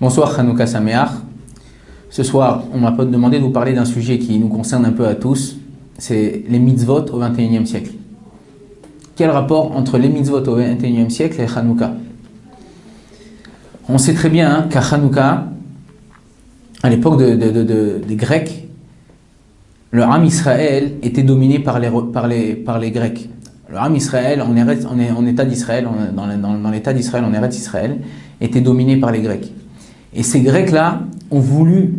Bonsoir Hanouka Sameach. Ce soir, on m'a demandé de vous parler d'un sujet qui nous concerne un peu à tous, c'est les mitzvot au XXIe siècle. Quel rapport entre les mitzvot au XXIe siècle et Hanouka? On sait très bien qu'à Hanouka, à l'époque des Grecs, le Ham Israël était dominé par les Grecs. Le Ham Israël, en État d'Israël, dans l'État d'Israël, en Eretz Israël, était dominé par les Grecs. Et ces Grecs-là ont voulu,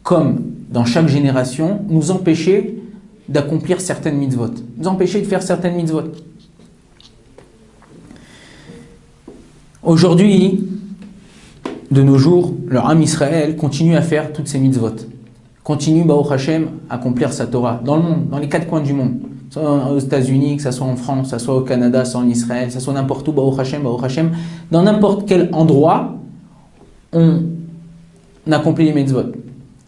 comme dans chaque génération, nous empêcher d'accomplir certaines mitzvot, nous empêcher de faire certaines mitzvot. Aujourd'hui, de nos jours, le Ham Israël continue à faire toutes ces mitzvot, continue, Baruch Hashem, à accomplir sa Torah dans le monde, dans les quatre coins du monde, soit aux États-Unis, que ce soit en France, que ce soit au Canada, que ce soit en Israël, que ce soit n'importe où, Baruch Hashem, dans n'importe quel endroit, on accomplit les mitzvot.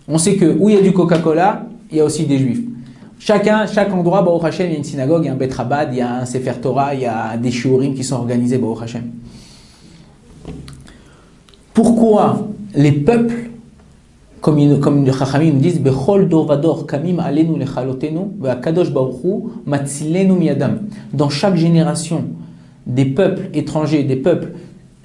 On sait que où il y a du Coca-Cola, il y a aussi des Juifs. Chaque endroit, Baruch Hashem, il y a une synagogue, il y a un Bet Chabad, il y a un Sefer Torah, il y a des shiurim qui sont organisés, Baruch Hashem. Pourquoi les peuples, comme les Chachamim nous disent, Bechol dor vador kamim alenu lechalotenu ve'akadosh baruch hu matzilenu miyadam. Dans chaque génération, des peuples étrangers, des peuples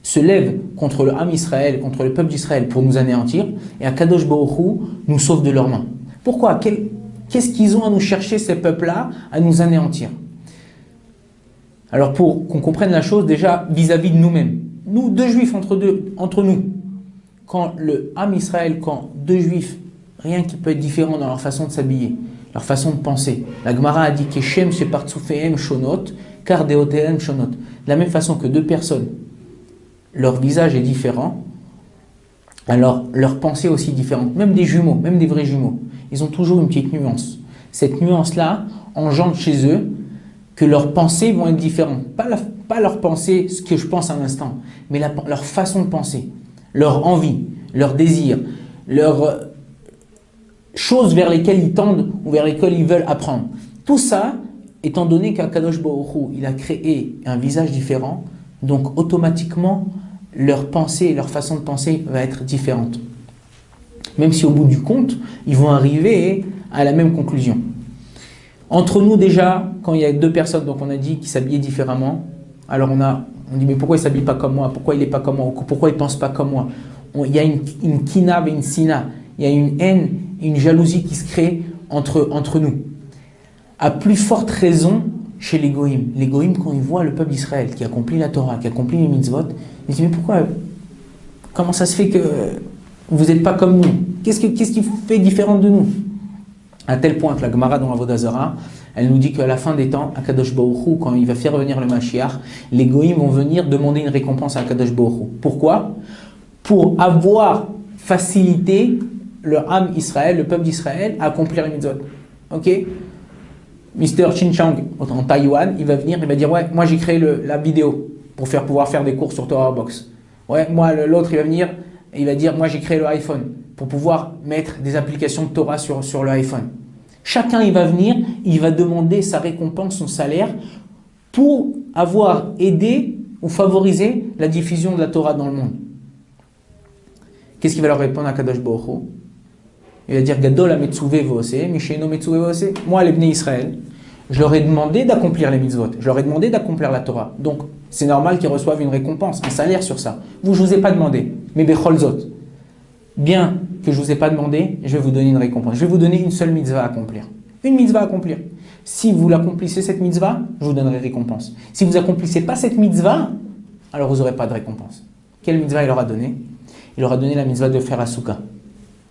se lèvent contre le Ham Israël, contre le peuple d'Israël pour nous anéantir, et Akadosh Baruch Hu nous sauve de leurs mains. Pourquoi? Qu'est-ce qu'ils ont à nous chercher, ces peuples-là, à nous anéantir? Alors pour qu'on comprenne la chose, déjà vis-à-vis de nous-mêmes, nous, deux juifs entre nous, quand le Ham Israël, quand deux juifs, rien qui peut être différent dans leur façon de s'habiller, leur façon de penser, la Gemara a dit Keshem shepartzufehem shonot, kar deotehem shonot. De la même façon que deux personnes, leur visage est différent, alors leur pensée est aussi différente. Même des jumeaux, même des vrais jumeaux, ils ont toujours une petite nuance. Cette nuance-là engendre chez eux que leurs pensées vont être différentes. Pas leur pensée, ce que je pense à l'instant, mais leur façon de penser, leur envie, leur désir, leurs choses vers lesquelles ils tendent ou vers lesquelles ils veulent apprendre. Tout ça, étant donné qu'Akadosh Baruch Hu, il a créé un visage différent, donc automatiquement, leur pensée, leur façon de penser va être différente. Même si au bout du compte, ils vont arriver à la même conclusion. Entre nous déjà, quand il y a deux personnes, donc on a dit qui s'habillaient différemment, alors on dit mais pourquoi il ne s'habille pas comme moi, pourquoi il n'est pas comme moi, pourquoi il ne pense pas comme moi. Il y a une kina et une sina, il y a une haine, une jalousie qui se crée entre nous. À plus forte raison, chez les Goïms. Les Goïms, quand ils voient le peuple d'Israël qui accomplit la Torah, qui accomplit les mitzvot, ils disent mais pourquoi, comment ça se fait que vous n'êtes pas comme nous? Qu'est-ce qui fait différent de nous? À tel point que la Gemara dans Avodah Zarah, elle nous dit qu'à la fin des temps, Akadosh Baruch Hu, quand il va faire venir le Mashiach, les Goïms vont venir demander une récompense à Akadosh Baruch Hu. Pourquoi? Pour avoir facilité le Ham Israël, le peuple d'Israël, à accomplir les mitzvot. Ok? Mr. Chin Chang en Taïwan, il va venir, il va dire ouais, moi j'ai créé la vidéo pour pouvoir faire des cours sur Torah Box. Ouais, moi l'autre il va venir, et il va dire moi j'ai créé le iPhone pour pouvoir mettre des applications de Torah sur le iPhone. Chacun il va venir, il va demander sa récompense, son salaire pour avoir aidé ou favorisé la diffusion de la Torah dans le monde. Qu'est-ce qu'il va leur répondre à Kadosh Baruch Hu? Il va dire Gadol ha-metzuvé v'oseh, Misheno metzuvé v'oseh. Moi, les Bnei Israël, je leur ai demandé d'accomplir les mitzvot, je leur ai demandé d'accomplir la Torah. Donc, c'est normal qu'ils reçoivent une récompense, un salaire sur ça. Vous, je ne vous ai pas demandé, mais Becholzot, bien que je ne vous ai pas demandé, je vais vous donner une récompense. Je vais vous donner une seule mitzvah à accomplir. Une mitzvah à accomplir. Si vous l'accomplissez cette mitzvah, je vous donnerai récompense. Si vous n'accomplissez pas cette mitzvah, alors vous n'aurez pas de récompense. Quelle mitzvah il leur a donné? Il leur a donné la mitzvah de faire la soukha.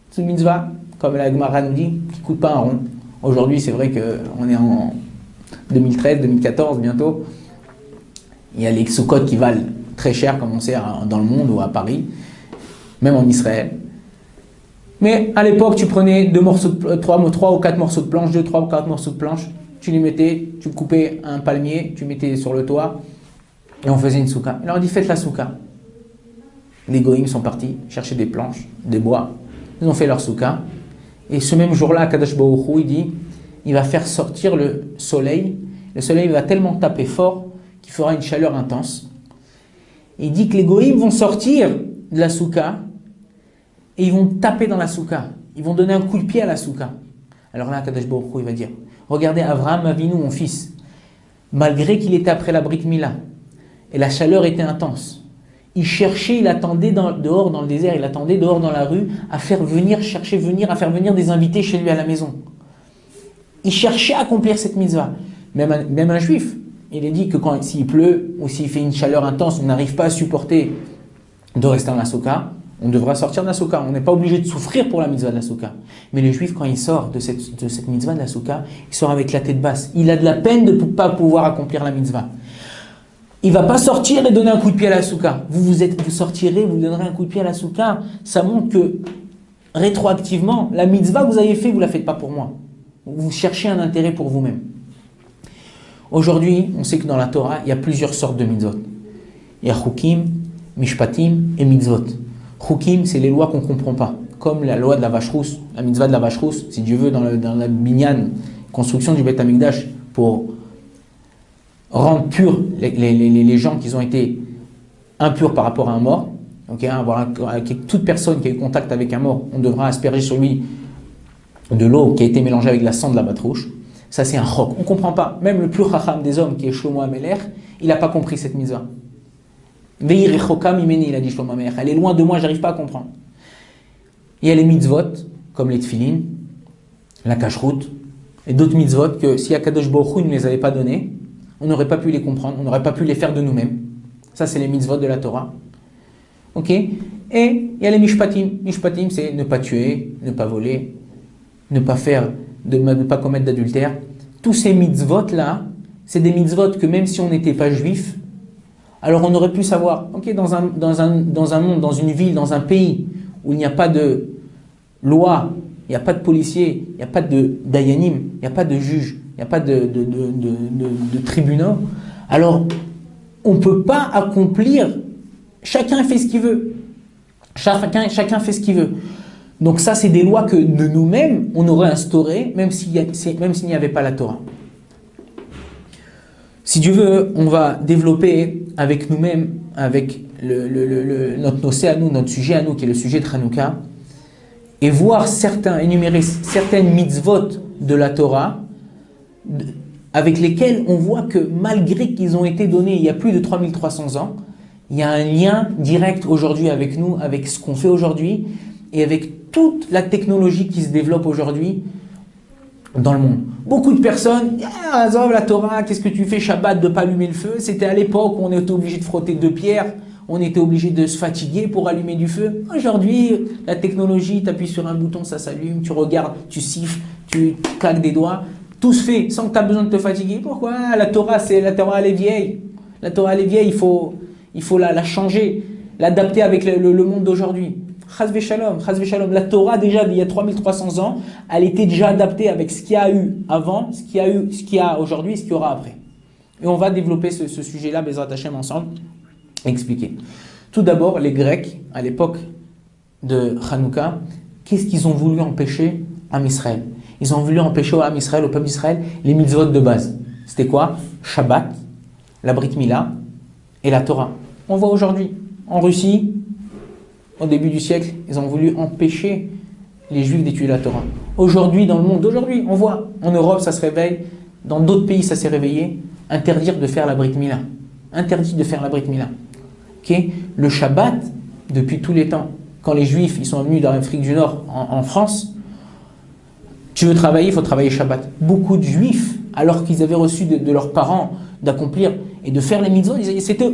C'est une mitzvah, comme la Gemara nous dit, qui ne coûte pas un rond. Aujourd'hui, c'est vrai qu'on est en 2013, 2014 bientôt. Il y a les soukhot qui valent très cher, comme on sait, dans le monde ou à Paris, même en Israël. Mais à l'époque, tu prenais 3 ou 4 morceaux de planche, 2, 3 ou 4 morceaux de planche, tu les mettais, tu coupais un palmier, tu mettais sur le toit, et on faisait une soukha. Il leur a dit, faites la soukha. Les goïms sont partis chercher des planches, des bois. Ils ont fait leur soukha. Et ce même jour-là, Kadosh Baruch Hu, il dit, il va faire sortir le soleil. Le soleil va tellement taper fort qu'il fera une chaleur intense. Il dit que les goïms vont sortir de la soukha et ils vont taper dans la souka. Ils vont donner un coup de pied à la souka. Alors là, Kadosh Baruch Hu, il va dire, regardez Avraham Avinu, mon fils, malgré qu'il était après la Brit Mila, et la chaleur était intense, il cherchait, il attendait dehors dans le désert, il attendait dehors dans la rue à faire venir des invités chez lui à la maison. Il cherchait à accomplir cette mitzvah. Même un juif, il est dit que s'il pleut ou s'il fait une chaleur intense, on n'arrive pas à supporter de rester dans la souka, on devra sortir de la souka. On n'est pas obligé de souffrir pour la mitzvah de la souka. Mais le juif, quand il sort de cette mitzvah de la souka, il sort avec la tête basse. Il a de la peine de ne pas pouvoir accomplir la mitzvah. Il ne va pas sortir et donner un coup de pied à la souka. Vous sortirez, vous donnerez un coup de pied à la souka. Ça montre que, rétroactivement, la mitzvah que vous avez fait, vous ne la faites pas pour moi. Vous cherchez un intérêt pour vous-même. Aujourd'hui, on sait que dans la Torah, il y a plusieurs sortes de mitzvot. Il y a chukim, mishpatim et mitzvot. Chukim, c'est les lois qu'on ne comprend pas. Comme la loi de la vache rousse, la mitzvah de la vache rousse, si Dieu veut, dans la binyan, construction du Beth Amikdash, pour rendre purs les gens qui ont été impurs par rapport à un mort. Okay, toute personne qui a eu contact avec un mort, on devra asperger sur lui de l'eau qui a été mélangée avec la sang de la batrouche. Ça, c'est un chok. On ne comprend pas. Même le plus chacham des hommes, qui est Shlomo Ameler, il n'a pas compris cette mitzvah. Ve'ir echokam imeni, il a dit Shlomo Ameler. Elle est loin de moi, je n'arrive pas à comprendre. Il y a les mitzvot, comme les tfilin, la kashrut, et d'autres mitzvot que si Akadosh Baruch Hu ne les avait pas donnés, on n'aurait pas pu les comprendre, on n'aurait pas pu les faire de nous-mêmes. Ça, c'est les mitzvot de la Torah. Ok. Et il y a les mishpatim. Mishpatim, c'est ne pas tuer, ne pas voler, ne pas commettre d'adultère. Tous ces mitzvot-là, c'est des mitzvot que même si on n'était pas juif, alors on aurait pu savoir, ok, dans un monde, dans une ville, dans un pays où il n'y a pas de loi, il n'y a pas de policiers, il n'y a pas de dayanim, il n'y a pas de juges, il n'y a pas de tribunaux, alors on ne peut pas accomplir, chacun fait ce qu'il veut. Chacun fait ce qu'il veut. Donc ça, c'est des lois que de nous-mêmes, on aurait instaurées, même s'il n'y avait pas la Torah. Si Dieu veut, on va développer avec nous-mêmes, avec notre nossé à nous, notre sujet à nous, qui est le sujet de Hanouka, et voir énumérer certaines mitzvot de la Torah, avec lesquelles on voit que malgré qu'ils ont été donnés il y a plus de 3300 ans, il y a un lien direct aujourd'hui avec nous, avec ce qu'on fait aujourd'hui, et avec toute la technologie qui se développe aujourd'hui dans le monde. Beaucoup de personnes, la Torah, qu'est-ce que tu fais Shabbat de ne pas allumer le feu? C'était à l'époque où on était obligé de frotter deux pierres, on était obligé de se fatiguer pour allumer du feu. Aujourd'hui, la technologie, tu appuies sur un bouton, ça s'allume, tu regardes, tu siffles, tu claques des doigts, tout se fait sans que tu aies besoin de te fatiguer. Pourquoi? La Torah, elle est vieille. La Torah, elle est vieille, il faut la changer, l'adapter avec le monde d'aujourd'hui. Chas v'shalom. La Torah, déjà, il y a 3300 ans, elle était déjà adaptée avec ce qu'il y a eu avant, ce qu'il y a aujourd'hui, ce qu'il y aura après. Et on va développer ce sujet-là, Bezrat Hashem, ensemble, expliquer. Tout d'abord, les Grecs, à l'époque de Hanouka, qu'est-ce qu'ils ont voulu empêcher à Israël? Ils ont voulu empêcher à Israël, au peuple d'Israël, les mitzvot de base. C'était quoi? Shabbat, la Brit Mila et la Torah. On voit aujourd'hui, en Russie, au début du siècle, ils ont voulu empêcher les Juifs d'étudier la Torah. Aujourd'hui, dans le monde d'aujourd'hui, on voit, en Europe, ça se réveille, dans d'autres pays, ça s'est réveillé, interdire de faire la Brit Mila. Interdit de faire la Brit Mila. Okay? Le Shabbat, depuis tous les temps, quand les Juifs ils sont venus dans l'Afrique du Nord, en France, tu veux travailler, il faut travailler Shabbat. Beaucoup de Juifs, alors qu'ils avaient reçu de leurs parents d'accomplir et de faire les mitzvot, c'était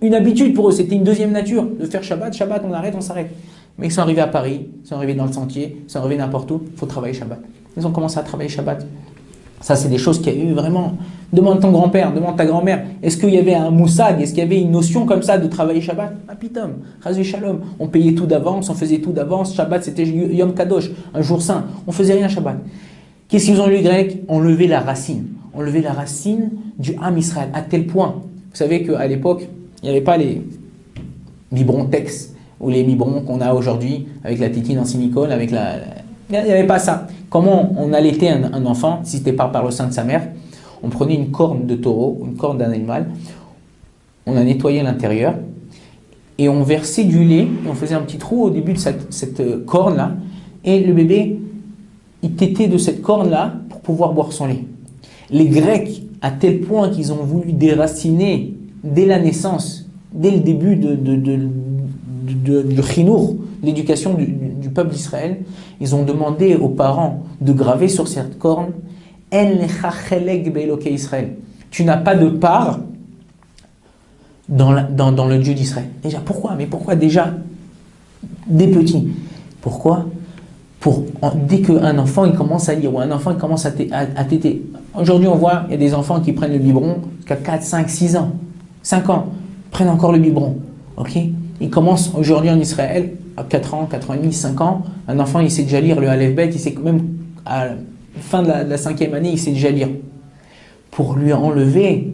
une habitude pour eux, c'était une deuxième nature de faire Shabbat, on arrête, on s'arrête. Mais ils sont arrivés à Paris, ils sont arrivés dans le sentier, ils sont arrivés n'importe où, il faut travailler Shabbat. Ils ont commencé à travailler Shabbat. Ça, c'est des choses qu'il y a eu vraiment. Demande ton grand-père, demande ta grand-mère. Est-ce qu'il y avait un moussag, est-ce qu'il y avait une notion comme ça de travailler Shabbat? Ah, pitom, Chazé Shalom. On payait tout d'avance, on faisait tout d'avance. Shabbat, c'était Yom Kadosh, un jour saint. On faisait rien Shabbat. Qu'est-ce qu'ils ont eu les Grecs? Enlever la racine. Enlever la racine du Ham Israël, à tel point. Vous savez qu'à l'époque, il n'y avait pas les biberons Tex ou les biberons qu'on a aujourd'hui avec la tétine en silicone, avec il n'y avait pas ça. Comment on allaitait un enfant, si ce n'était pas par le sein de sa mère? On prenait une corne de taureau, une corne d'un animal, on a nettoyé l'intérieur, et on versait du lait, et on faisait un petit trou au début de cette corne-là, et le bébé, il tétait de cette corne-là pour pouvoir boire son lait. Les Grecs, à tel point qu'ils ont voulu déraciner dès la naissance, dès le début du chinour, l'éducation du peuple d'Israël, ils ont demandé aux parents de graver sur cette corne « En lecha chelek be'elokei Israël ». Tu n'as pas de part dans le Dieu d'Israël. Déjà, pourquoi? Mais pourquoi déjà des petits? Pourquoi? Dès qu'un enfant il commence à lire ou un enfant il commence à téter. Aujourd'hui, on voit, il y a des enfants qui prennent le biberon jusqu'à 4, 5, 6 ans, 5 ans, prennent encore le biberon. Ok? Ils commencent aujourd'hui en Israël, à 4 ans, 4 ans et demi, 5 ans, un enfant il sait déjà lire le Aleph Bet, il sait même à la fin de la 5e année, il sait déjà lire. Pour lui enlever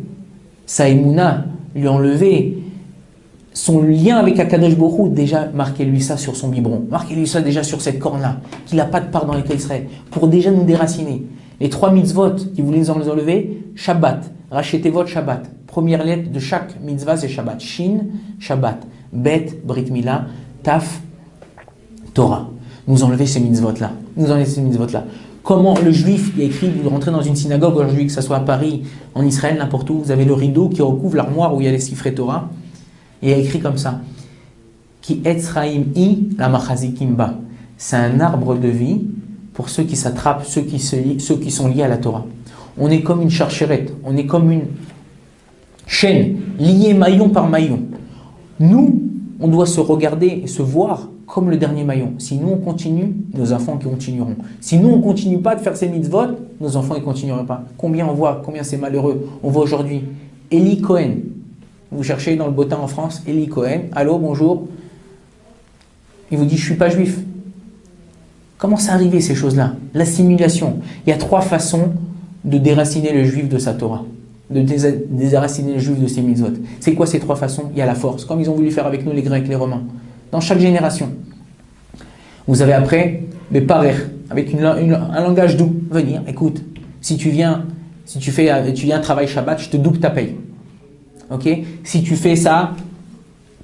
sa émouna, lui enlever son lien avec Akadosh Baruch Hu, déjà marquez-lui ça sur son biberon, marquez-lui ça déjà sur cette corne-là, qu'il n'a pas de part dans les Israël, pour déjà nous déraciner. Les 3 mitzvot qui voulaient nous enlever, Shabbat, rachetez votre Shabbat, première lettre de chaque mitzvah c'est Shabbat, Shin, Shabbat, Bet, Brit Mila, Taf, Torah. Nous enlever ces mitzvot-là, Comment le juif, il y a écrit, vous rentrez dans une synagogue aujourd'hui, que ce soit à Paris, en Israël, n'importe où, vous avez le rideau qui recouvre l'armoire où il y a les siffrets Torah, et il y a écrit comme ça, Ki etzraim i la machazikimba. C'est un arbre de vie pour ceux qui s'attrapent, ceux qui sont liés à la Torah. On est comme une charcherette, on est comme une chaîne, liée maillon par maillon. Nous, on doit se regarder et se voir comme le dernier maillon. Si nous on continue, nos enfants continueront. Si nous on ne continue pas de faire ces mitzvot, nos enfants ne continueront pas. Combien on voit, combien c'est malheureux. On voit aujourd'hui Eli Cohen. Vous cherchez dans le beau temps en France, Eli Cohen. Allô, bonjour. Il vous dit, je ne suis pas juif. Comment c'est arrivé ces choses-là? L'assimilation. Il y a 3 façons de déraciner le juif de sa Torah. De déraciner le juif de ses mitzvot. C'est quoi ces 3 façons? Il y a la force, comme ils ont voulu faire avec nous les Grecs, les Romains. Dans chaque génération. Vous avez après, des parer, avec un langage doux. Venir, écoute, si tu viens travailler Shabbat, je te double ta paye. Ok? Si tu fais ça,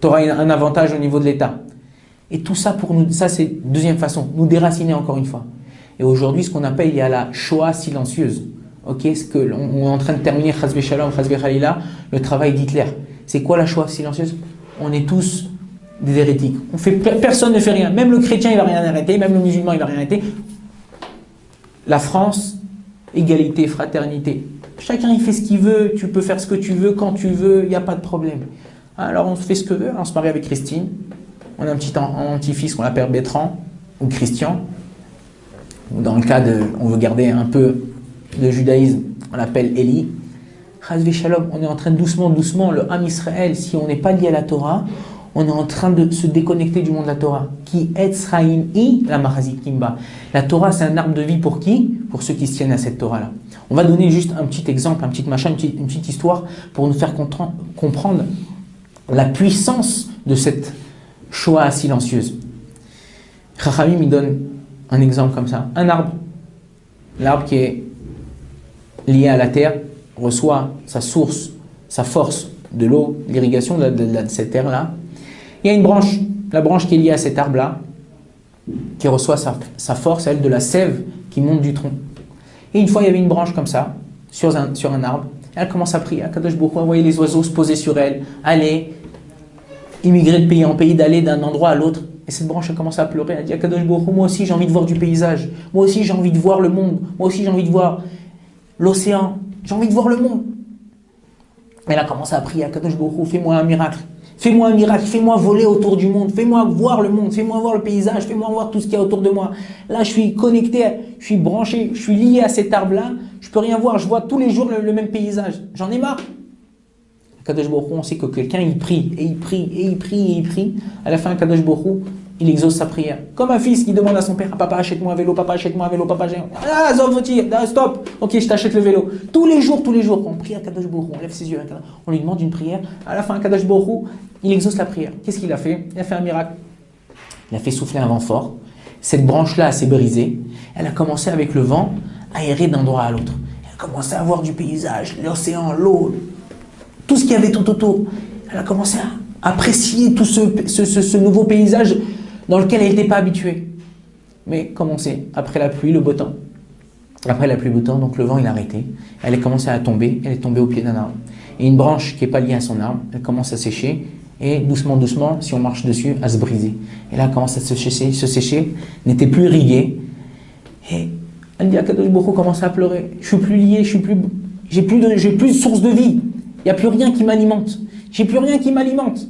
tu auras un avantage au niveau de l'État. Et tout ça pour nous, ça c'est deuxième façon, nous déraciner encore une fois. Et aujourd'hui, ce qu'on appelle, il y a la Shoah silencieuse. Ok? On est en train de terminer, Chazve Shalom, Chazve Khalila, le travail d'Hitler. C'est quoi la Shoah silencieuse? On est tous des hérétiques. Personne ne fait rien. Même le chrétien, il ne va rien arrêter. Même le musulman, il ne va rien arrêter. La France, égalité, fraternité. Chacun, il fait ce qu'il veut. Tu peux faire ce que tu veux, quand tu veux. Il n'y a pas de problème. Alors, on fait ce que veut. On se marie avec Christine. On a un petit-fils qu'on appelle Bertrand ou Christian. Dans le cas on veut garder un peu de judaïsme, on l'appelle Eli. Chazve Shalom, on est en train de doucement, le Ham Israël, si on n'est pas lié à la Torah, on est en train de se déconnecter du monde de la Torah. Ki etzraim i la machazit kimba. La Torah, c'est un arbre de vie pour qui? Pour ceux qui se tiennent à cette Torah-là. On va donner juste un petit exemple, un petit machin, une petite histoire pour nous faire comprendre la puissance de cette Shoah silencieuse. Chachamim, il donne un exemple comme ça. Un arbre. L'arbre qui est lié à la terre reçoit sa source, sa force de l'eau, l'irrigation de cette terre-là. Il y a une branche, la branche qui est liée à cet arbre-là, qui reçoit sa force, elle, de la sève qui monte du tronc. Et une fois, il y avait une branche comme ça, sur un arbre. Elle commence à prier. Akadosh Baruch Hu envoyait les oiseaux se poser sur elle, aller immigrer de pays en pays, d'aller d'un endroit à l'autre. Et cette branche, elle commence à pleurer. Elle dit, Akadosh Baruch Hu, moi aussi, j'ai envie de voir du paysage. Moi aussi, j'ai envie de voir le monde. Moi aussi, j'ai envie de voir l'océan. J'ai envie de voir le monde. Elle a commencé à prier, Akadosh Baruch Hu, fais-moi un miracle. Fais-moi un miracle, fais-moi voler autour du monde, fais-moi voir le monde, fais-moi voir le paysage, fais-moi voir tout ce qu'il y a autour de moi. Là, je suis connecté, je suis branché, je suis lié à cet arbre-là, je peux rien voir, je vois tous les jours le même paysage. J'en ai marre. Kadosh Baruch Hu, on sait que quelqu'un, il prie, et il prie, et il prie, et il prie. À la fin, Kadosh Baruch Hu, il exauce sa prière. Comme un fils qui demande à son père, papa, achète-moi un vélo, papa, achète-moi un vélo, papa, ah, stop, ok, je t'achète le vélo. Tous les jours, on prie à Kadosh Baruch Hu, on lève ses yeux, on lui demande une prière. À la fin, Kadosh Baruch Hu, il exauce la prière. Qu'est-ce qu'il a fait? Il a fait un miracle. Il a fait souffler un vent fort. Cette branche-là s'est brisée. Elle a commencé avec le vent à errer d'un endroit à l'autre. Elle a commencé à voir du paysage, l'océan, l'eau, tout ce qu'il y avait tout autour. Elle a commencé apprécier tout ce nouveau paysage dans lequel elle n'était pas habituée. Mais comme on sait, après la pluie, le beau temps. Après la pluie, le beau temps, donc le vent il a arrêté. Elle a commencé à tomber, elle est tombée au pied d'un arbre. Et une branche qui n'est pas liée à son arbre, elle commence à sécher. Et doucement, doucement, si on marche dessus, à se briser. Et là, elle commence à se sécher, n'était plus irriguée. Et elle dit à Kadosh Baruch Hu, commence à pleurer. Je suis plus lié, j'ai plus de source de vie. Il n'y a plus rien qui m'alimente. J'ai plus rien qui m'alimente.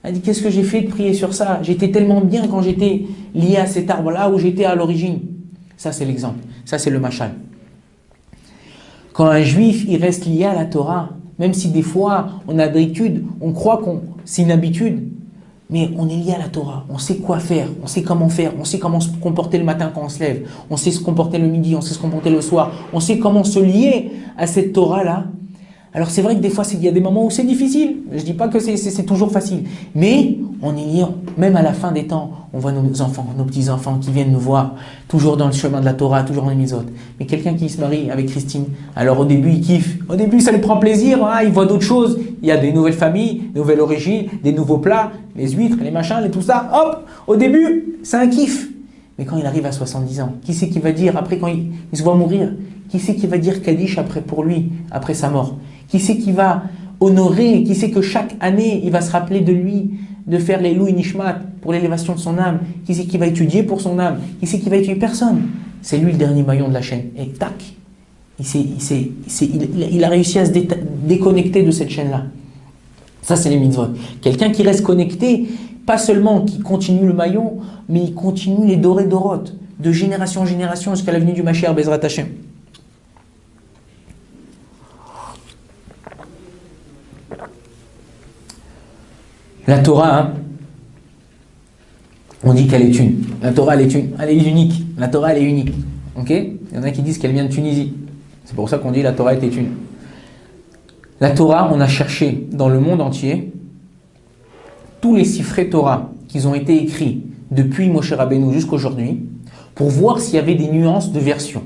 Elle dit, qu'est-ce que j'ai fait de prier sur ça? J'étais tellement bien quand j'étais lié à cet arbre-là où j'étais à l'origine. Ça, c'est l'exemple. Ça, c'est le machal. Quand un juif, il reste lié à la Torah, même si des fois, on a d'habitude, on croit que c'est une habitude, mais on est lié à la Torah. On sait quoi faire, on sait comment faire, on sait comment se comporter le matin quand on se lève, on sait se comporter le midi, on sait se comporter le soir, on sait comment se lier à cette Torah-là. Alors c'est vrai que des fois, il y a des moments où c'est difficile. Je ne dis pas que c'est toujours facile. Mais on est lié, même à la fin des temps, on voit nos enfants, nos petits-enfants qui viennent nous voir, toujours dans le chemin de la Torah, toujours dans les mitzvot. Mais quelqu'un qui se marie avec Christine, alors au début, il kiffe. Au début, ça lui prend plaisir, hein, il voit d'autres choses. Il y a des nouvelles familles, des nouvelles origines, des nouveaux plats, les huîtres, les machins, les tout ça. Hop, au début, c'est un kiff. Mais quand il arrive à 70 ans, qui c'est qui va dire, après quand il se voit mourir, qui c'est qui va dire Kaddish après pour lui, après sa mort? Qui c'est qui va honorer? Qui c'est que chaque année, il va se rappeler de lui, de faire les Louis Nishmat pour l'élévation de son âme? Qui c'est qui va étudier pour son âme? Qui c'est qui va étudier? Personne. C'est lui le dernier maillon de la chaîne. Et tac, il a réussi à se déconnecter de cette chaîne-là. Ça, c'est les mitzvot. Quelqu'un qui reste connecté, pas seulement qui continue le maillon, mais il continue les dorés dorotes, de génération en génération jusqu'à la venue du Mashiach Bezrat Hashem. La Torah, hein, on dit qu'elle est une. La Torah, elle est unique. La Torah, elle est unique. Ok? Il y en a qui disent qu'elle vient de Tunisie. C'est pour ça qu'on dit la Torah était une. La Torah, on a cherché dans le monde entier tous les sifrei Torah qui ont été écrits depuis Moshe Rabbeinu jusqu'à aujourd'hui pour voir s'il y avait des nuances de version.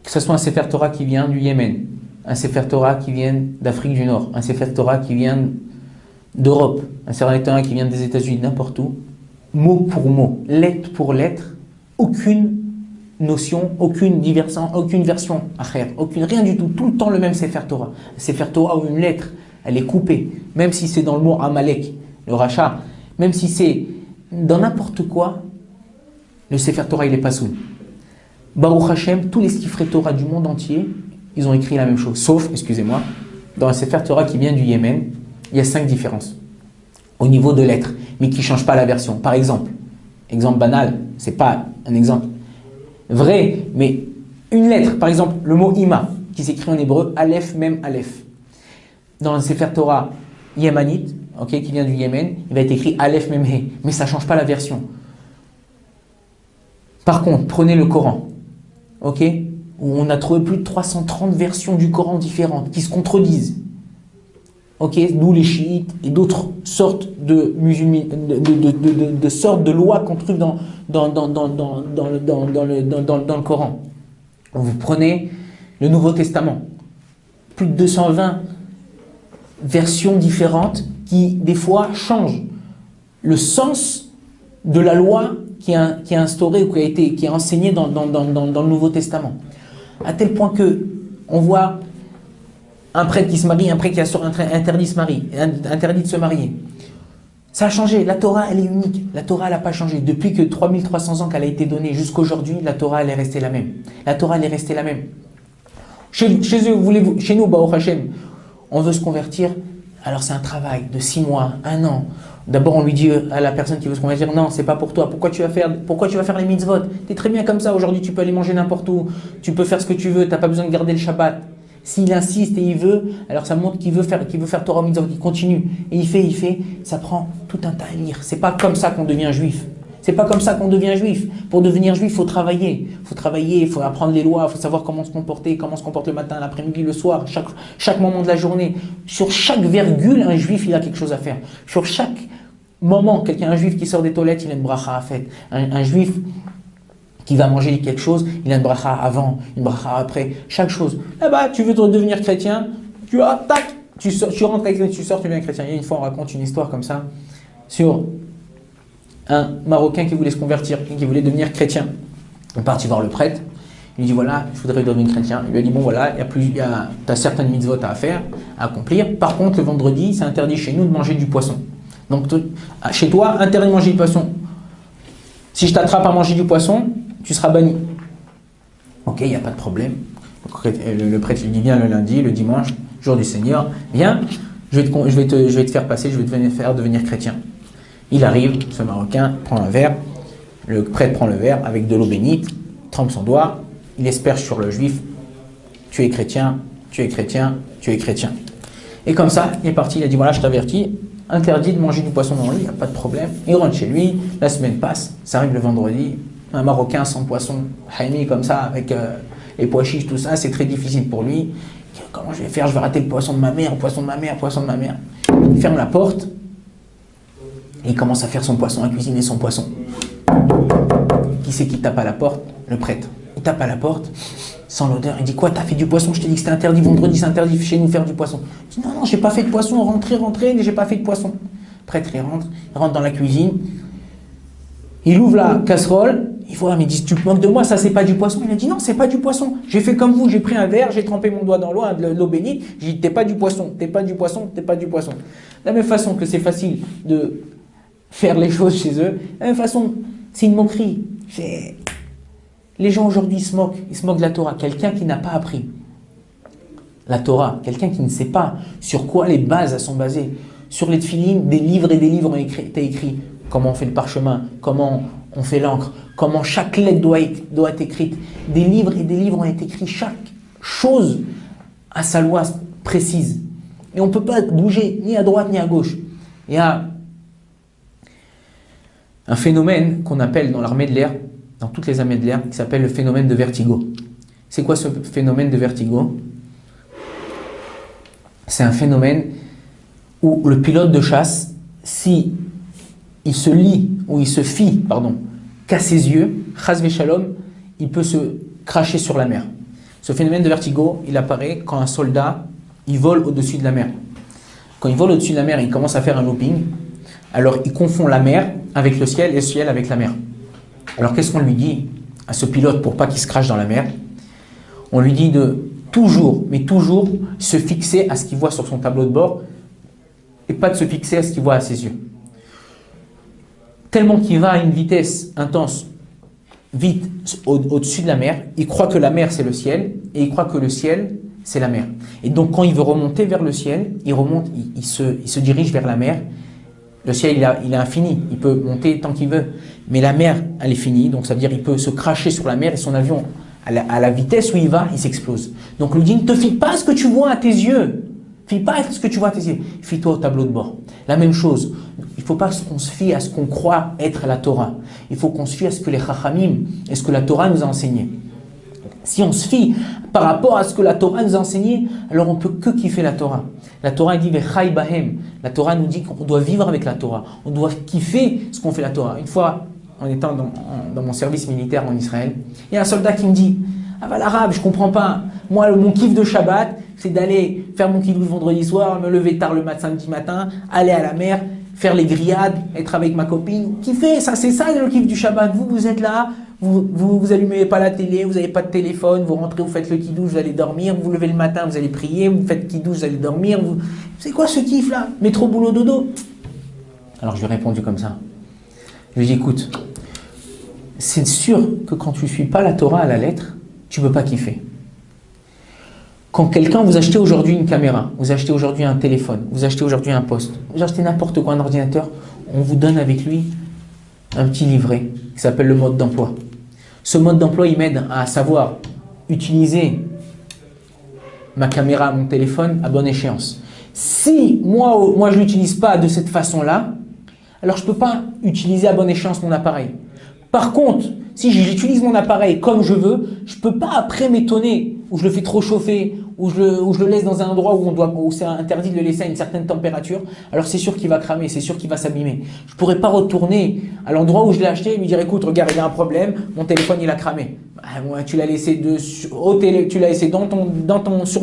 Que ce soit un Sefer Torah qui vient du Yémen, un Sefer Torah qui vient d'Afrique du Nord, un Sefer Torah qui vient d'Europe, un Sefer Torah qui vient des États-Unis, n'importe où, mot pour mot, lettre pour lettre, aucune notion, aucune version rien du tout, tout le temps le même Sefer Torah. Un Sefer Torah où une lettre, elle est coupée, même si c'est dans le mot Amalek, le rachat, même si c'est dans n'importe quoi, le Sefer Torah il est pas soul. Baruch Hashem, tous les sifrei Torah du monde entier, ils ont écrit la même chose, sauf, excusez-moi, dans un Sefer Torah qui vient du Yémen, il y a 5 différences au niveau de lettres, mais qui ne changent pas la version. Par exemple banal, c'est pas un exemple vrai, mais une lettre, par exemple, le mot Ima, qui s'écrit en hébreu, Aleph, même Aleph. Dans un Sefer Torah yémanite, qui vient du Yémen, il va être écrit Aleph, même He, mais ça ne change pas la version. Par contre, prenez le Coran, où on a trouvé plus de 330 versions du Coran différentes, qui se contredisent. D'où les chiites et d'autres sortes de musulmans, de sortes de lois qu'on trouve dans le Coran. Vous prenez le Nouveau Testament, plus de 220 versions différentes qui, des fois, changent le sens de la loi qui est instaurée ou qui est enseignée dans le Nouveau Testament. À tel point que on voit un prêtre qui se marie, un prêtre qui a interdit de se marier. Ça a changé. La Torah, elle est unique. La Torah, elle n'a pas changé. Depuis que 3300 ans qu'elle a été donnée jusqu'à aujourd'hui, la Torah, elle est restée la même. La Torah, elle est restée la même. Chez nous, Baruch Hashem, on veut se convertir. Alors c'est un travail de 6 mois, 1 an. D'abord, on lui dit à la personne qui veut se convertir, non, c'est pas pour toi. Pourquoi tu vas faire les mitzvot? Tu es très bien comme ça. Aujourd'hui, tu peux aller manger n'importe où. Tu peux faire ce que tu veux. Tu n'as pas besoin de garder le Shabbat. S'il insiste et il veut, alors ça montre qu'il veut faire Torah Mitzvot, qu'il continue. Et il fait, ça prend tout un tas à lire. C'est pas comme ça qu'on devient juif. C'est pas comme ça qu'on devient juif. Pour devenir juif, il faut travailler. Il faut apprendre les lois, il faut savoir comment se comporter, comment se comporte le matin, l'après-midi, le soir, chaque moment de la journée. Sur chaque virgule, un juif, il a quelque chose à faire. Sur chaque moment, un juif qui sort des toilettes, il a une bracha à faire. Un juif qui va manger quelque chose, il a une bracha avant, une bracha après, chaque chose. Là-bas, tu veux devenir chrétien, tu tu rentres avec tu sors, tu deviens chrétien. Il y a une fois, on raconte une histoire comme ça sur un Marocain qui voulait se convertir, qui voulait devenir chrétien. Il est parti voir le prêtre. Il lui dit voilà, je voudrais devenir chrétien. Il lui a dit bon voilà, tu as certaines mitzvot à faire, à accomplir. Par contre, le vendredi, c'est interdit chez nous de manger du poisson. Donc chez toi, interdit de manger du poisson. Si je t'attrape à manger du poisson, tu seras banni. Ok, il n'y a pas de problème. Donc, le prêtre lui dit viens le lundi, le dimanche, jour du Seigneur, viens, je vais te faire passer, je vais te faire devenir chrétien. Il arrive, ce Marocain prend un verre, le prêtre prend le verre avec de l'eau bénite, trempe son doigt, il asperge sur le juif, tu es chrétien, tu es chrétien, tu es chrétien. Et comme ça, il est parti, il a dit voilà, je t'avertis, interdit de manger du poisson dans le lit, il n'y a pas de problème. Il rentre chez lui, la semaine passe, ça arrive le vendredi, un Marocain sans poisson, haïmi comme ça, avec les pois chiches, tout ça, c'est très difficile pour lui. Comment je vais faire? Je vais rater le poisson de ma mère, le poisson de ma mère, le poisson de ma mère. Il ferme la porte et il commence à faire son poisson, à cuisiner son poisson. Qui c'est qui tape à la porte? Le prêtre. Il tape à la porte, sans l'odeur, il dit quoi? T'as fait du poisson? Je t'ai dit que c'était interdit, vendredi c'est interdit chez nous faire du poisson. Il dit non, j'ai pas fait de poisson, rentrez, mais j'ai pas fait de poisson. Le prêtre il rentre dans la cuisine, il ouvre la casserole, il voit, mais il dit tu te moques de moi, ça c'est pas du poisson. Il a dit non, c'est pas du poisson, j'ai fait comme vous, j'ai pris un verre, j'ai trempé mon doigt dans l'eau, de l'eau bénite, j'ai dit t'es pas du poisson, t'es pas du poisson, t'es pas du poisson. De la même façon que c'est facile de faire les choses chez eux, de la même façon, c'est une moquerie. Les gens aujourd'hui ils se moquent de la Torah. Quelqu'un qui n'a pas appris la Torah, quelqu'un qui ne sait pas sur quoi les bases sont basées, sur les tefilines, des livres et des livres ont été écrits. Comment on fait le parchemin, comment on fait l'encre, comment chaque lettre doit être écrite. Des livres et des livres ont été écrits, chaque chose a sa loi précise. Et on ne peut pas bouger ni à droite ni à gauche. Il y a un phénomène qu'on appelle dans l'armée de l'air, dans toutes les armées de l'air, qui s'appelle le phénomène de vertigo. C'est quoi ce phénomène de vertigo? C'est un phénomène où le pilote de chasse, si il se fie qu'à ses yeux, chas v'shalom, il peut se cracher sur la mer. Ce phénomène de vertigo, il apparaît quand un soldat, il vole au-dessus de la mer. Quand il vole au-dessus de la mer, il commence à faire un looping. Alors il confond la mer avec le ciel et le ciel avec la mer. Alors qu'est-ce qu'on lui dit à ce pilote pour pas qu'il se crache dans la mer? On lui dit de toujours, mais toujours, se fixer à ce qu'il voit sur son tableau de bord et pas de se fixer à ce qu'il voit à ses yeux. Tellement qu'il va à une vitesse intense, vite au-dessus de la mer, il croit que la mer c'est le ciel et il croit que le ciel c'est la mer. Et donc quand il veut remonter vers le ciel, il se dirige vers la mer. Le ciel il est infini, il peut monter tant qu'il veut, mais la mer elle est finie, donc ça veut dire qu'il peut se cracher sur la mer et son avion à la vitesse où il va, il s'explose. Donc le dit ne te fie pas à ce que tu vois à tes yeux, fie pas à ce que tu vois à tes yeux, fie-toi au tableau de bord. La même chose, il ne faut pas qu'on se fie à ce qu'on croit être la Torah, il faut qu'on se fie à ce que les Chachamim et ce que la Torah nous a enseigné. Si on se fie par rapport à ce que la Torah nous a enseigné, alors on ne peut que kiffer la Torah. La Torah dit Vechai Bahem. La Torah nous dit qu'on doit vivre avec la Torah. On doit kiffer ce qu'on fait la Torah. Une fois, en étant dans mon service militaire en Israël, il y a un soldat qui me dit ah bah l'arabe, je comprends pas. Moi, mon kiff de Shabbat, c'est d'aller faire mon kiff le vendredi soir, me lever tard le samedi matin, aller à la mer, faire les grillades, être avec ma copine, kiffer. Ça, c'est ça le kiff du Shabbat. Vous êtes là. Vous allumez pas la télé, vous n'avez pas de téléphone, vous rentrez, vous faites le kidouche, vous allez dormir, vous vous levez le matin, vous allez prier, vous faites kidouche, vous allez dormir. C'est quoi ce kiff là? Métro, boulot, dodo. Alors je lui ai répondu comme ça. Je lui ai dit écoute, c'est sûr que quand tu ne suis pas la Torah à la lettre, tu ne peux pas kiffer. Quand quelqu'un, vous achetez aujourd'hui une caméra, vous achetez aujourd'hui un téléphone, vous achetez aujourd'hui un poste, vous achetez n'importe quoi, un ordinateur, on vous donne avec lui un petit livret qui s'appelle le mode d'emploi. Ce mode d'emploi, il m'aide à savoir utiliser ma caméra, mon téléphone à bonne échéance. Si moi je ne l'utilise pas de cette façon-là, alors je ne peux pas utiliser à bonne échéance mon appareil. Par contre, si j'utilise mon appareil comme je veux, je peux pas après m'étonner, ou je le fais trop chauffer, ou je le laisse dans un endroit où c'est interdit de le laisser à une certaine température, alors c'est sûr qu'il va cramer, c'est sûr qu'il va s'abîmer. Je pourrais pas retourner à l'endroit où je l'ai acheté et lui dire, écoute, regarde, il y a un problème, mon téléphone il a cramé. Bah, tu l'as laissé sur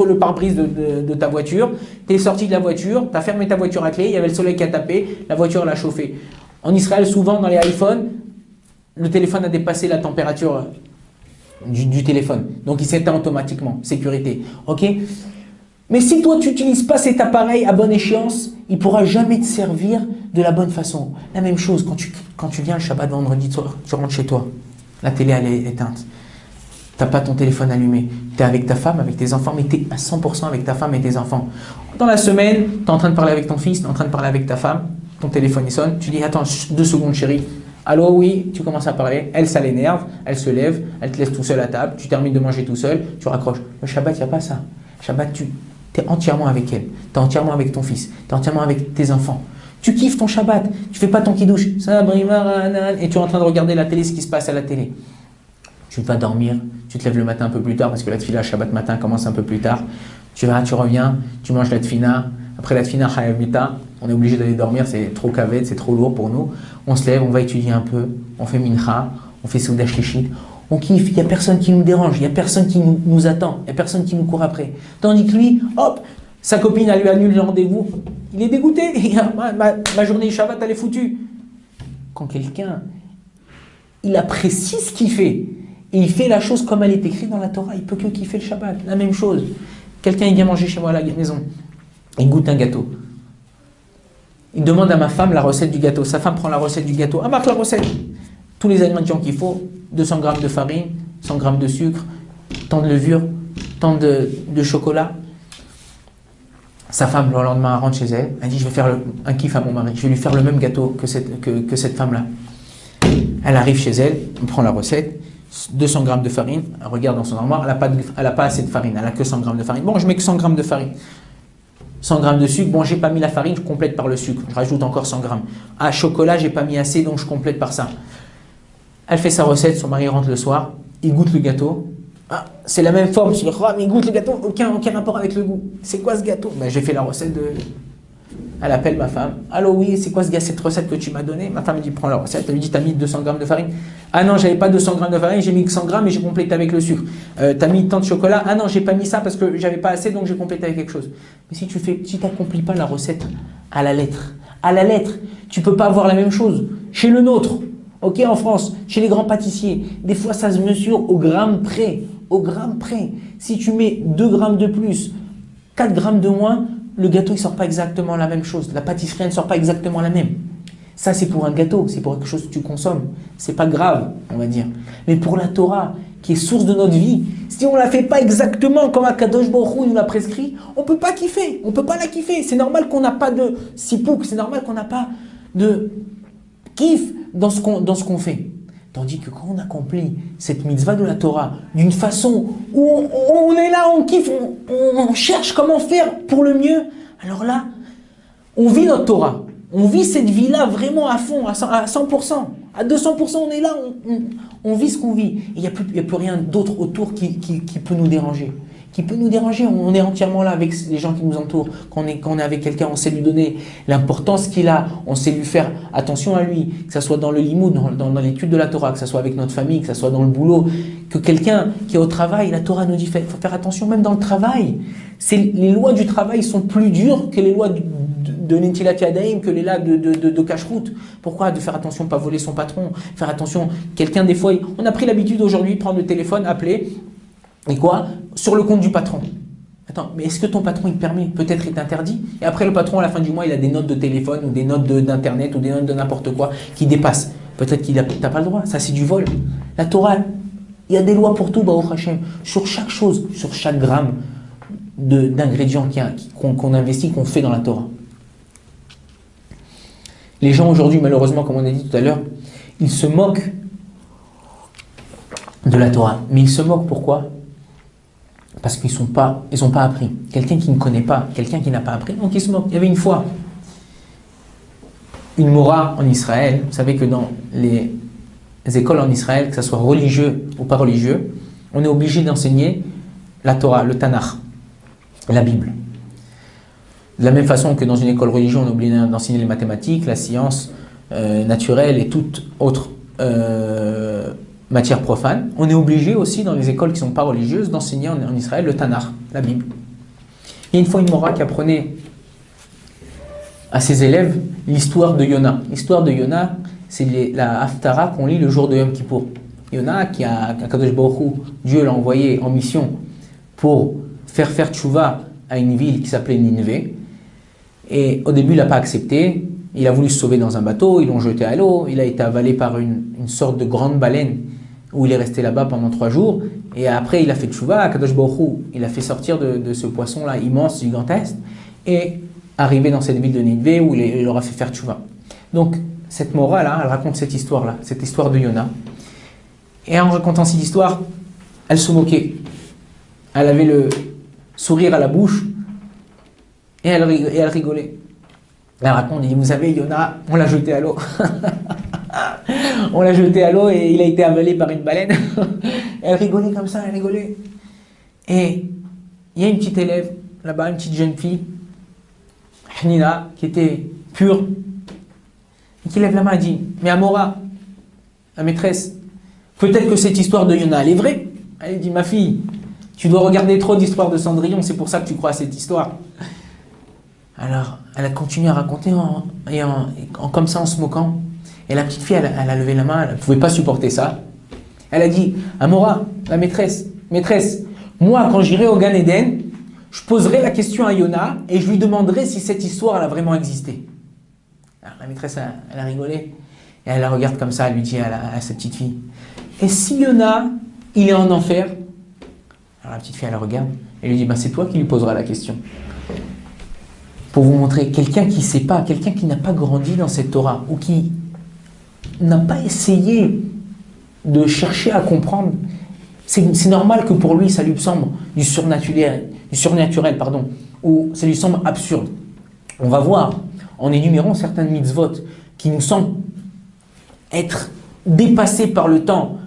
le pare-brise de ta voiture, tu es sorti de la voiture, tu as fermé ta voiture à clé, il y avait le soleil qui a tapé, la voiture elle a chauffé. En Israël, souvent dans les iPhones, le téléphone a dépassé la température du téléphone. Donc il s'éteint automatiquement. Sécurité. Ok? Mais si toi tu n'utilises pas cet appareil à bonne échéance, il ne pourra jamais te servir de la bonne façon. La même chose, quand tu viens le Shabbat vendredi soir, tu rentres chez toi. La télé elle est éteinte. Tu n'as pas ton téléphone allumé. Tu es avec ta femme, avec tes enfants, mais tu es à 100% avec ta femme et tes enfants. Dans la semaine, tu es en train de parler avec ton fils, tu es en train de parler avec ta femme, ton téléphone il sonne, tu dis attends 2 secondes chérie. Allô, oui, tu commences à parler, elle, ça l'énerve, elle se lève, elle te laisse tout seul à table, tu termines de manger tout seul, tu raccroches. Le Shabbat, il n'y a pas ça. Shabbat, tu es entièrement avec elle, tu es entièrement avec ton fils, tu es entièrement avec tes enfants. Tu kiffes ton Shabbat, tu fais pas ton kidouche, et tu es en train de regarder la télé, ce qui se passe à la télé. Tu vas dormir, tu te lèves le matin un peu plus tard, parce que la tefila Shabbat matin commence un peu plus tard. Tu reviens, tu manges la tefina. Après la tefina chayav mita, on est obligé d'aller dormir, c'est trop kaved, c'est trop lourd pour nous. On se lève, on va étudier un peu, on fait mincha, on fait souda shlichit, on kiffe, il n'y a personne qui nous dérange, il n'y a personne qui nous attend, il n'y a personne qui nous court après. Tandis que lui, hop, sa copine, elle lui annule le rendez-vous, il est dégoûté, ma journée Shabbat, elle est foutue. Quand quelqu'un, il apprécie ce qu'il fait, et il fait la chose comme elle est écrite dans la Torah, il peut que kiffer le Shabbat, la même chose. Quelqu'un, il vient manger chez moi à la maison, il goûte un gâteau. Il demande à ma femme la recette du gâteau. Sa femme prend la recette du gâteau. Ah, marque la recette. Tous les ingrédients qu'il faut. 200 grammes de farine, 100 grammes de sucre, tant de levure, tant de chocolat. Sa femme, le lendemain, rentre chez elle. Elle dit, je vais faire un kiff à mon mari. Je vais lui faire le même gâteau que cette femme-là. Elle arrive chez elle, on prend la recette. 200 grammes de farine. Elle regarde dans son armoire. Elle n'a pas assez de farine. Elle n'a que 100 grammes de farine. Bon, je mets que 100 grammes de farine. 100 grammes de sucre, bon j'ai pas mis la farine, je complète par le sucre, je rajoute encore 100 grammes. Ah, chocolat, j'ai pas mis assez, donc je complète par ça. Elle fait sa recette, son mari rentre le soir, il goûte le gâteau. Ah, c'est la même forme, mais il goûte le gâteau, aucun rapport avec le goût. C'est quoi ce gâteau? Ben, j'ai fait la recette de... Elle appelle ma femme. Allô, oui, c'est quoi cette recette que tu m'as donnée? Ma femme me dit, prends la recette. Elle lui dit, t'as mis 200 grammes de farine. Ah non, j'avais pas 200 grammes de farine, j'ai mis que 100 grammes et j'ai complété avec le sucre. T'as mis tant de chocolat. Ah non, j'ai pas mis ça parce que j'avais pas assez, donc j'ai complété avec quelque chose. Mais si tu t'accomplis pas la recette à la lettre, tu peux pas avoir la même chose. Chez le nôtre, ok, en France, chez les grands pâtissiers, des fois ça se mesure au gramme près. Au gramme près. Si tu mets 2 grammes de plus, 4 grammes de moins, le gâteau, il ne sort pas exactement la même chose. La pâtisserie, elle ne sort pas exactement la même. Ça, c'est pour un gâteau, c'est pour quelque chose que tu consommes. C'est pas grave, on va dire. Mais pour la Torah, qui est source de notre vie, si on ne la fait pas exactement comme Akadosh Baruch Hu nous l'a prescrit, on ne peut pas kiffer. On ne peut pas la kiffer. C'est normal qu'on n'a pas de sipouk, c'est normal qu'on n'a pas de kiff dans ce qu'on fait. Tandis que quand on accomplit cette mitzvah de la Torah d'une façon où on est là, on kiffe, on cherche comment faire pour le mieux, alors là, on vit notre Torah. On vit cette vie-là vraiment à fond, à 100%. À 200%, on est là, on vit ce qu'on vit. Il n'y a plus rien d'autre autour qui peut nous déranger. On est entièrement là avec les gens qui nous entourent. Quand on est avec quelqu'un, on sait lui donner l'importance qu'il a, on sait lui faire attention à lui, que ce soit dans le limoud, dans l'étude de la Torah, que ce soit avec notre famille, que ce soit dans le boulot, que quelqu'un qui est au travail, la Torah nous dit il faut faire attention même dans le travail. Les lois du travail sont plus dures que les lois de Netilat Yadayim, que les lois de Kashrut. Pourquoi? De faire attention, pas voler son patron, faire attention, quelqu'un des fois, on a pris l'habitude aujourd'hui de prendre le téléphone, appeler, et quoi? Sur le compte du patron. Attends, mais est-ce que ton patron il te permet? Peut-être il t'interdit. Et après le patron à la fin du mois il a des notes de téléphone ou des notes d'internet ou des notes de n'importe quoi qui dépassent. Peut-être qu'il n'a pas le droit. Ça c'est du vol. La Torah, il y a des lois pour tout, Baruch Hashem. Sur chaque chose, sur chaque gramme d'ingrédients qu'on investit, qu'on fait dans la Torah. Les gens aujourd'hui, malheureusement, comme on a dit tout à l'heure, ils se moquent de la Torah. Mais ils se moquent pourquoi? Parce qu'ils n'ont pas appris. Quelqu'un qui ne connaît pas, quelqu'un qui n'a pas appris, donc il se moque. Il y avait une fois une mora en Israël. Vous savez que dans les écoles en Israël, que ce soit religieux ou pas religieux, on est obligé d'enseigner la Torah, le Tanakh, la Bible. De la même façon que dans une école religieuse, on est obligé d'enseigner les mathématiques, la science naturelle et toute autre matière profane, on est obligé aussi dans les écoles qui ne sont pas religieuses d'enseigner en Israël le Tanakh, la Bible. Il y a une fois une mora qui apprenait à ses élèves l'histoire de Yona. L'histoire de Yona, c'est la Haftara qu'on lit le jour de Yom Kippour. Yona, qui a Kadosh Baruch Hu, Dieu l'a envoyé en mission pour faire tchouva à une ville qui s'appelait Ninvé. Et au début, il n'a pas accepté. Il a voulu se sauver dans un bateau, ils l'ont jeté à l'eau. Il a été avalé par une sorte de grande baleine où il est resté là-bas pendant 3 jours. Et après, il a fait tchouva. Kadosh Baruch Hu, il a fait sortir de ce poisson-là immense, gigantesque, et arrivé dans cette ville de Ninvé où il leur a fait faire tchouva. Donc, cette morale-là, elle raconte cette histoire-là, cette histoire de Yona. Et en racontant cette histoire, elle se moquait. Elle avait le sourire à la bouche et elle rigolait. Elle raconte, elle dit, vous savez, Yona, on l'a jeté à l'eau. On l'a jeté à l'eau et il a été avalé par une baleine. Elle rigolait comme ça, elle rigolait. Et il y a une petite élève là-bas, une petite jeune fille, Hanina, qui était pure, et qui lève la main et dit, mais Amora, la maîtresse, peut-être que cette histoire de Yona, elle est vraie. Elle dit, ma fille, tu dois regarder trop d'histoires de Cendrillon, c'est pour ça que tu crois à cette histoire. Alors, elle a continué à raconter comme ça, en se moquant. Et la petite fille, elle a levé la main, elle ne pouvait pas supporter ça. Elle a dit, Amora, la maîtresse, moi, quand j'irai au Gan Eden, je poserai la question à Yona et je lui demanderai si cette histoire, elle a vraiment existé. Alors, la maîtresse, elle a rigolé. Et elle la regarde comme ça, elle lui dit à sa petite fille, et si Yona, il est en enfer? Alors la petite fille, elle la regarde et lui dit, ben, c'est toi qui lui poseras la question. Pour vous montrer, quelqu'un qui ne sait pas, quelqu'un qui n'a pas grandi dans cette Torah, ou qui n'a pas essayé de chercher à comprendre, c'est normal que pour lui, ça lui semble du surnaturel, ou ça lui semble absurde. On va voir, en énumérant certaines mitzvot qui nous semblent être dépassées par le temps,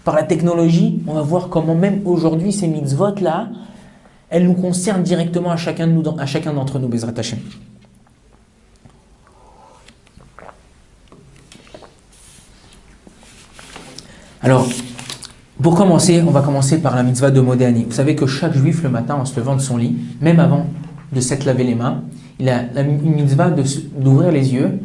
par la technologie, on va voir comment même aujourd'hui, ces mitzvot-là, elles nous concernent directement à chacun d'entre nous, Bezrat Hashem. Alors, pour commencer, on va commencer par la mitzvah de Modeh Ani. Vous savez que chaque juif, le matin, en se levant de son lit, même avant de s'être lavé les mains, il a une mitzvah d'ouvrir les yeux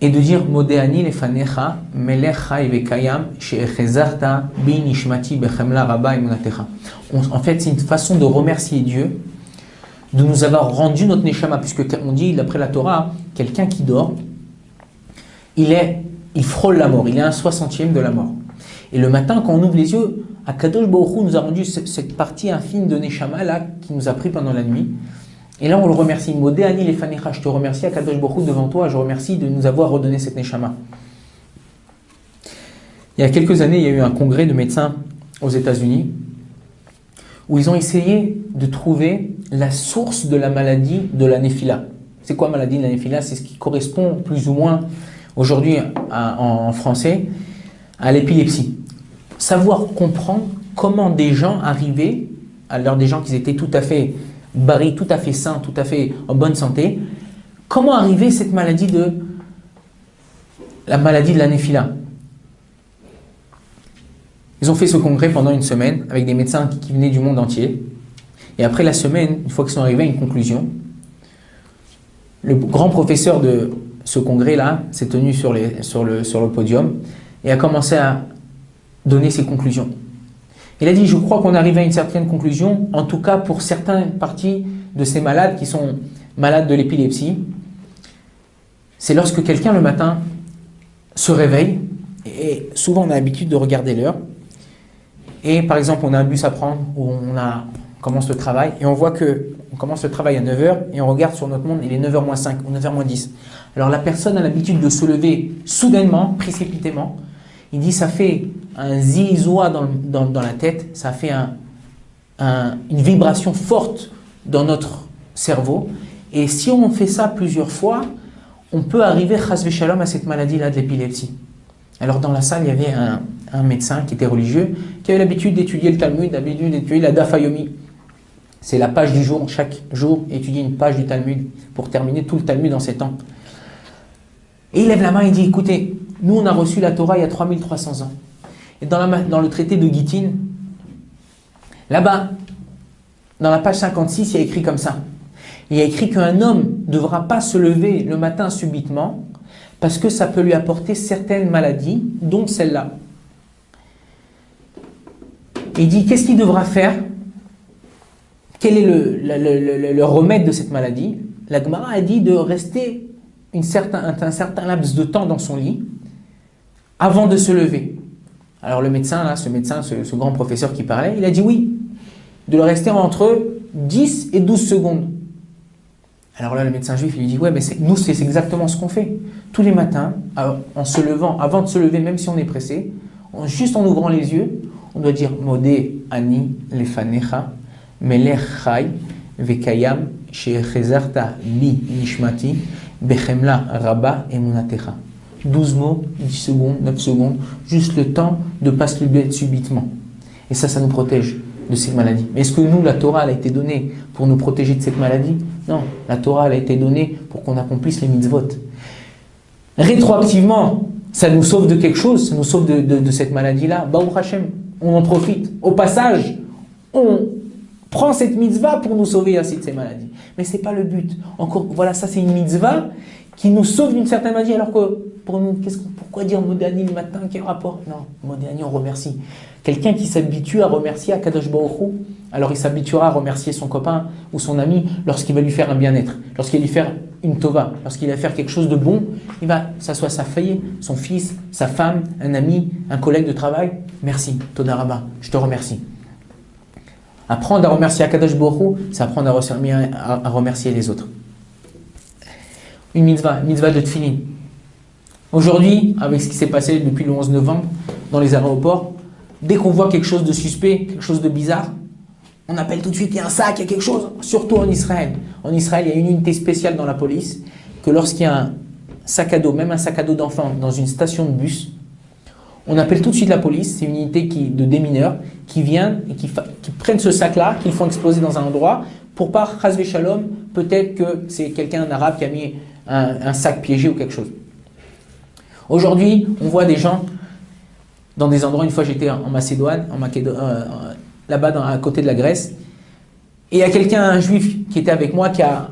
et de dire Modeh Ani lefanecha melech chai vekayam she'echezarta bi nishmati bechemla rabba emunatecha. En fait, c'est une façon de remercier Dieu de nous avoir rendu notre neshama, puisque on dit d'après la Torah, quelqu'un qui dort, il frôle la mort, il est un 60e de la mort. Et le matin, quand on ouvre les yeux, Akadosh Baruch Hu nous a rendu cette partie infime de neshama là qui nous a pris pendant la nuit. Et là, on le remercie. Modeh Ani lefanecha, je te remercie, Akadosh Baruch Hu, devant toi, je remercie de nous avoir redonné cette neshama. Il y a quelques années, il y a eu un congrès de médecins aux États-Unis où ils ont essayé de trouver la source de la maladie de la néphila. C'est quoi la maladie de la néphila? C'est ce qui correspond plus ou moins aujourd'hui en français à l'épilepsie. Savoir comprendre comment des gens arrivaient, alors des gens qui étaient tout à fait barrés, tout à fait sains, tout à fait en bonne santé, comment arriver cette maladie la maladie de la néphila. Ils ont fait ce congrès pendant une semaine avec des médecins qui venaient du monde entier. Et après la semaine, une fois qu'ils sont arrivés à une conclusion, le grand professeur de ce congrès-là s'est tenu sur le podium et a commencé à donner ses conclusions. Il a dit, je crois qu'on est arrivé à une certaine conclusion, en tout cas pour certaines parties de ces malades qui sont malades de l'épilepsie. C'est lorsque quelqu'un le matin se réveille, et souvent on a l'habitude de regarder l'heure, et par exemple on a un bus à prendre, où on commence le travail, et on voit qu'on commence le travail à 9h, et on regarde sur notre montre, il est 9h moins 5 ou 9h moins 10. Alors la personne a l'habitude de se lever soudainement, précipitamment. Il dit ça fait un zizouah dans la tête, ça fait une vibration forte dans notre cerveau. Et si on fait ça plusieurs fois, on peut arriver chas v'shalom à cette maladie-là de l'épilepsie. Alors dans la salle, il y avait un médecin qui était religieux, qui avait l'habitude d'étudier le Talmud, l'habitude d'étudier la Daf Yomi. C'est la page du jour, chaque jour, étudier une page du Talmud pour terminer tout le Talmud en 7 ans. Et il lève la main et dit, écoutez, nous on a reçu la Torah il y a 3300 ans. Et dans le traité de Gittin, là-bas, dans la page 56, il y a écrit comme ça. Il y a écrit qu'un homme ne devra pas se lever le matin subitement parce que ça peut lui apporter certaines maladies, dont celle-là. Il dit, qu'est-ce qu'il devra faire? Quel est le remède de cette maladie? La Gemara a dit de rester un certain laps de temps dans son lit avant de se lever. Alors le médecin, là, ce grand professeur qui parlait, il a dit oui, de le rester entre 10 et 12 secondes. Alors là, le médecin juif, il lui dit, ouais, mais nous, c'est exactement ce qu'on fait. Tous les matins, en se levant, avant de se lever, même si on est pressé, juste en ouvrant les yeux, on doit dire, Modé ani lefanecha, melech chai, vekayam, shechezarta li nishmati, bechemla rabba emunatecha. 12 mots, 10 secondes, 9 secondes, juste le temps de ne pas se lever subitement. Et ça nous protège de cette maladie. Mais est-ce que nous, la Torah, elle a été donnée pour nous protéger de cette maladie? Non, la Torah, elle a été donnée pour qu'on accomplisse les mitzvot. Rétroactivement, ça nous sauve de quelque chose, ça nous sauve de cette maladie-là. Baruch Hashem, on en profite. Au passage, on prend cette mitzvah pour nous sauver ainsi de ces maladies. Mais ce n'est pas le but. Encore, voilà, ça c'est une mitzvah qui nous sauve d'une certaine maladie, alors que pour nous, pourquoi dire Modéani le matin, quel rapport? Non, Modéani, on remercie. Quelqu'un qui s'habitue à remercier Akadosh Baruch Hu, alors il s'habituera à remercier son copain ou son ami lorsqu'il va lui faire un bien-être, lorsqu'il va lui faire une tova, lorsqu'il va faire quelque chose de bon, que ça soit sa fille, son fils, sa femme, un ami, un collègue de travail. Merci, Toda Rabba, je te remercie. Apprendre à remercier Akadosh Baruch Hu, c'est apprendre à remercier les autres. Une mitzvah de tefillin. Aujourd'hui, avec ce qui s'est passé depuis le 11 novembre dans les aéroports, dès qu'on voit quelque chose de suspect, quelque chose de bizarre, on appelle tout de suite, il y a un sac, il y a quelque chose, surtout en Israël. En Israël, il y a une unité spéciale dans la police, que lorsqu'il y a un sac à dos, même un sac à dos d'enfant dans une station de bus, on appelle tout de suite la police, c'est une unité de démineurs qui vient et qui prennent ce sac-là, qu'ils font exploser dans un endroit, pour pas, chas shalom, peut-être que c'est quelqu'un, un arabe, qui a mis un sac piégé ou quelque chose. Aujourd'hui, on voit des gens dans des endroits, une fois j'étais en Macédoine, là-bas à côté de la Grèce, et il y a quelqu'un, un juif, qui était avec moi, qui a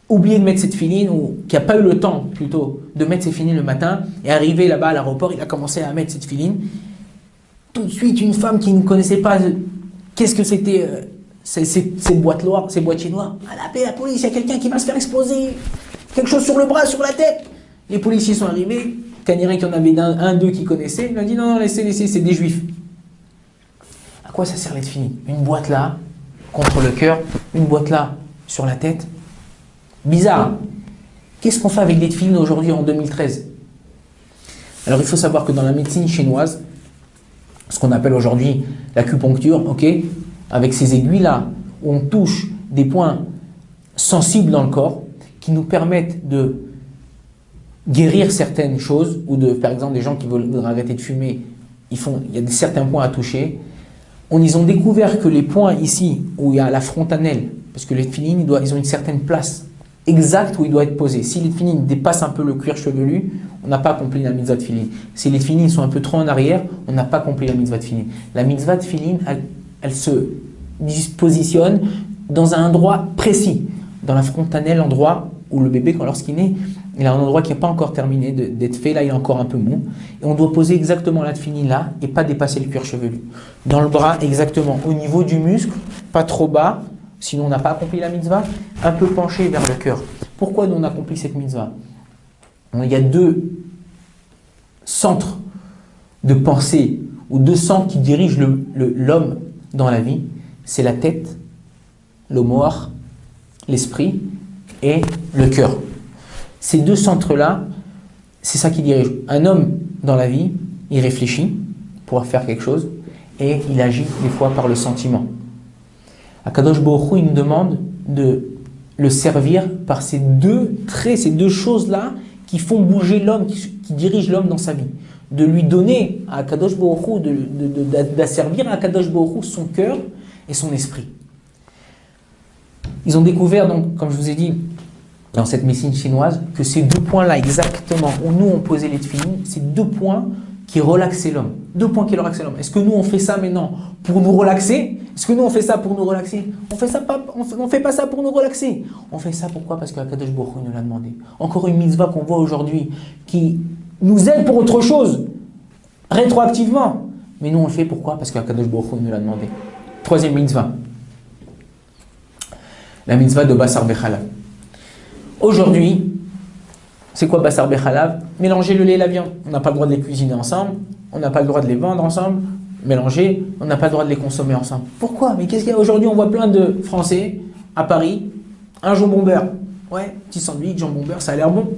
oublié de mettre cette filine, ou qui n'a pas eu le temps, plutôt, de mettre ses filines le matin, et arrivé là-bas à l'aéroport, il a commencé à mettre cette filine. Tout de suite, une femme qui ne connaissait pas qu'est-ce que c'était ces boîtiers noirs, elle a appelé la police, il y a quelqu'un qui va se faire exploser, quelque chose sur le bras, sur la tête. Les policiers sont arrivés, Kaniré qu'il y en avait d'eux qui connaissaient, il a dit non, laissez, c'est des juifs. À quoi ça sert les filines? Une boîte là, contre le cœur, une boîte là, sur la tête. Bizarre. Qu'est-ce qu'on fait avec des filines aujourd'hui en 2013? Alors il faut savoir que dans la médecine chinoise, ce qu'on appelle aujourd'hui l'acupuncture, avec ces aiguilles-là, où on touche des points sensibles dans le corps, qui nous permettent de guérir certaines choses, ou par exemple, des gens qui veulent arrêter de fumer, il y a certains points à toucher. Ils ont découvert que les points ici, où il y a la frontanelle, parce que les filines, ils ont une certaine place exacte où il doit être posé. Si les filines dépassent un peu le cuir chevelu, on n'a pas accompli la mitzvah de filine. Si les filines sont un peu trop en arrière, on n'a pas accompli la mitzvah de filine. La mitzvah de filine, elle se positionne dans un endroit précis, dans la frontanelle, l'endroit où le bébé, lorsqu'il naît, il a un endroit qui n'est pas encore terminé d'être fait, là il est encore un peu mou, et on doit poser exactement la filine là, et pas dépasser le cuir chevelu. Dans le bras, exactement, au niveau du muscle, pas trop bas, sinon on n'a pas accompli la mitzvah, un peu penché vers le cœur. Pourquoi nous on accomplit cette mitzvah? Il y a 2 centres de pensée, ou 2 centres qui dirigent l'homme dans la vie, c'est la tête, le mohar, l'esprit et le cœur. Ces 2 centres-là, c'est ça qui dirige. Un homme dans la vie, il réfléchit pour faire quelque chose et il agit des fois par le sentiment. Akadosh Baruch Hu, il nous demande de le servir par ces 2 traits, ces 2 choses-là qui font bouger l'homme, qui dirigent l'homme dans sa vie. De lui donner à Kadosh Baruch Hu, d'asservir à Kadosh Baruch Hu son cœur et son esprit. Ils ont découvert, donc, comme je vous ai dit, dans cette médecine chinoise, que ces deux points-là, exactement, où nous on posait les tefilines, c'est deux points qui relaxaient l'homme. Deux points qui relaxaient l'homme. Est-ce que nous on fait ça maintenant pour nous relaxer? Est-ce que nous on fait ça pour nous relaxer? On fait pas ça pour nous relaxer. On fait ça pourquoi? Parce que Kadosh Baruch Hu nous l'a demandé. Encore une mitzvah qu'on voit aujourd'hui qui nous aide pour autre chose, rétroactivement. Mais nous on le fait pourquoi? Parce que Kadosh Baruch Hu nous l'a demandé. Troisième mitzvah. La mitzvah de Basar Bechalav. Aujourd'hui, c'est quoi Basar Bechalav? Mélanger le lait et la viande. On n'a pas le droit de les cuisiner ensemble, on n'a pas le droit de les vendre ensemble, mélanger, on n'a pas le droit de les consommer ensemble. Pourquoi? Mais qu'est-ce qu'il y a aujourd'hui? On voit plein de Français à Paris, un jambon beurre. Ouais, petit sandwich, jambon beurre, ça a l'air bon.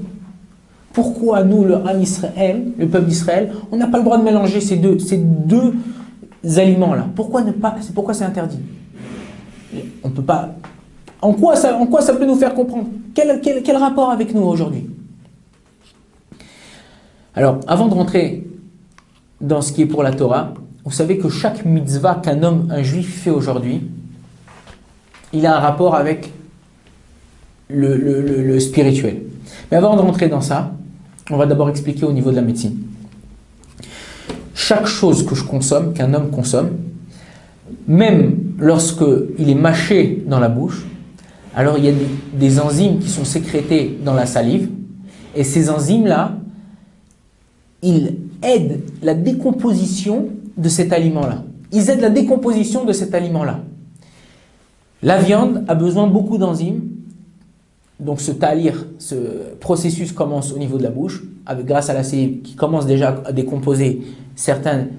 Pourquoi nous, le Ham Israël, le peuple d'Israël, on n'a pas le droit de mélanger ces deux aliments-là? Pourquoi c'est interdit? On ne peut pas. En quoi ça peut nous faire comprendre? Quel rapport avec nous aujourd'hui? Alors, avant de rentrer dans ce qui est pour la Torah, vous savez que chaque mitzvah un juif fait aujourd'hui, il a un rapport avec le spirituel. Mais avant de rentrer dans ça, on va d'abord expliquer au niveau de la médecine. Chaque chose que je consomme, qu'un homme consomme, même lorsqu'il est mâché dans la bouche, alors il y a des enzymes qui sont sécrétées dans la salive, et ces enzymes-là, ils aident la décomposition de cet aliment-là. Ils aident la décomposition de cet aliment-là. La viande a besoin de beaucoup d'enzymes, donc ce processus commence au niveau de la bouche, grâce à la salive qui commence déjà à décomposer certaines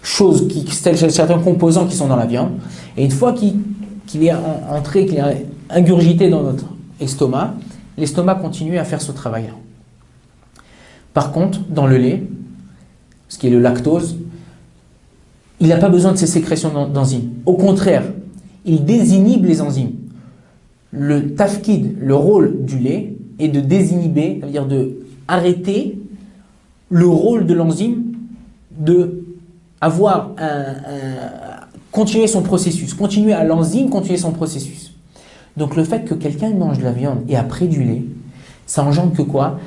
certains composants qui sont dans la viande, et une fois qu'il est entré, qu'il est ingurgité dans notre estomac, l'estomac continue à faire ce travail-là. Par contre, dans le lait, ce qui est le lactose, il n'a pas besoin de ces sécrétions d'enzymes. Au contraire, il désinhibe les enzymes. Le tafkid, le rôle du lait, est de désinhiber, c'est-à-dire de arrêter le rôle de l'enzyme de continuer son processus, continuer à l'enzyme, continuer son processus. Donc le fait que quelqu'un mange de la viande et après du lait, ça engendre que quoi?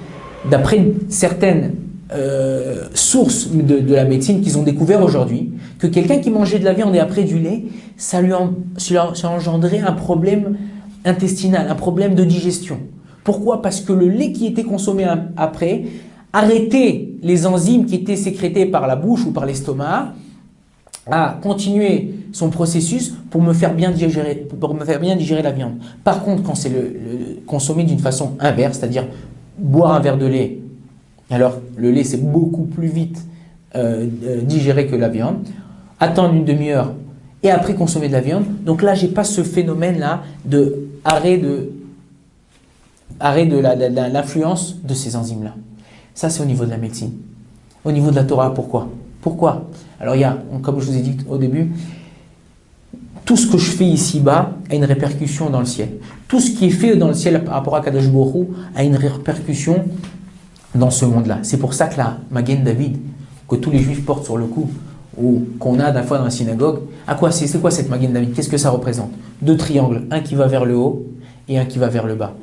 D'après certaines sources de la médecine qu'ils ont découvert aujourd'hui, que quelqu'un qui mangeait de la viande et après du lait, ça a engendré un problème intestinal, un problème de digestion. Pourquoi? Parce que le lait qui était consommé après arrêtait les enzymes qui étaient sécrétées par la bouche ou par l'estomac à continuer son processus pour me faire bien digérer la viande. Par contre, quand c'est le consommer d'une façon inverse, c'est-à-dire boire un verre de lait, alors le lait c'est beaucoup plus vite digéré que la viande, attendre une demi-heure et après consommer de la viande, donc là j'ai pas ce phénomène-là de arrêt de l'influence de ces enzymes-là. Ça, c'est au niveau de la médecine. Au niveau de la Torah, pourquoi? Alors, il y a, comme je vous ai dit au début, tout ce que je fais ici-bas a une répercussion dans le ciel. Tout ce qui est fait dans le ciel par rapport à Kadosh Baruch Hu a une répercussion dans ce monde-là. C'est pour ça que la Magen David, que tous les juifs portent sur le cou, ou qu'on a des fois dans la synagogue, c'est quoi cette Magen David? Qu'est-ce que ça représente? Deux triangles, un qui va vers le haut et un qui va vers le bas.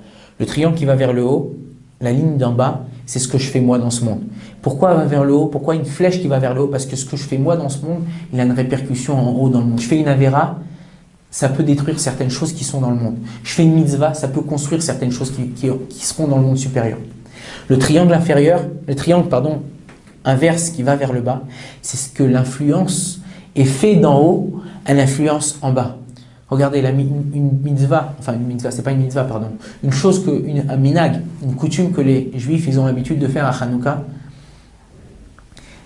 Le triangle qui va vers le haut, la ligne d'en bas, c'est ce que je fais moi dans ce monde. Pourquoi elle va vers le haut? Pourquoi une flèche qui va vers le haut? Parce que ce que je fais moi dans ce monde, il a une répercussion en haut dans le monde. Je fais une avéra, ça peut détruire certaines choses qui sont dans le monde. Je fais une mitzvah, ça peut construire certaines choses qui seront dans le monde supérieur. Le triangle inverse qui va vers le bas, c'est ce que l'influence est fait d'en haut à l'influence en bas. Regardez, une mitzvah, c'est pas une mitzvah, pardon, un minag, une coutume que les juifs ils ont l'habitude de faire à Hanouka,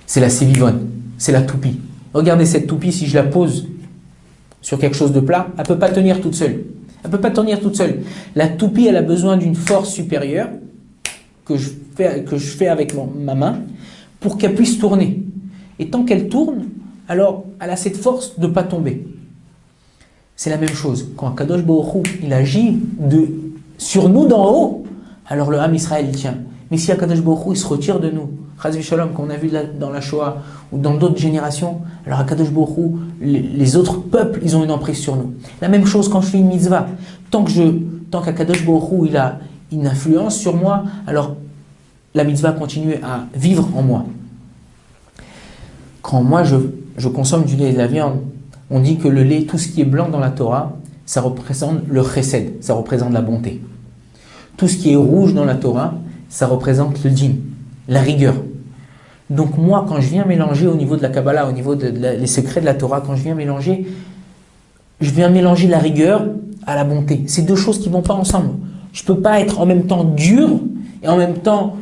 c'est la sévivonne, c'est la toupie. Regardez cette toupie, si je la pose sur quelque chose de plat, elle ne peut pas tenir toute seule. Elle ne peut pas tenir toute seule. La toupie, elle a besoin d'une force supérieure que je fais avec ma main pour qu'elle puisse tourner. Et tant qu'elle tourne, alors elle a cette force de ne pas tomber. C'est la même chose. Quand Kadosh Baruch Hu, il agit sur nous d'en haut, alors le Ham Israël il tient. Mais si Akadosh Baruch Hu, il se retire de nous, Chas v'Shalom, comme on a vu dans la Shoah ou dans d'autres générations, alors Akadosh Baruch Hu, les autres peuples, ils ont une emprise sur nous. La même chose quand je fais une mitzvah. Tant qu'Akadosh Baruch Hu, il a une influence sur moi, alors la mitzvah continue à vivre en moi. Quand moi je consomme du lait et de la viande, on dit que le lait, tout ce qui est blanc dans la Torah, ça représente le chesed, ça représente la bonté. Tout ce qui est rouge dans la Torah, ça représente le din, la rigueur. Donc moi, quand je viens mélanger au niveau de la Kabbalah, au niveau des secrets de la Torah, quand je viens mélanger la rigueur à la bonté. C'est deux choses qui ne vont pas ensemble. Je ne peux pas être en même temps dur et en même temps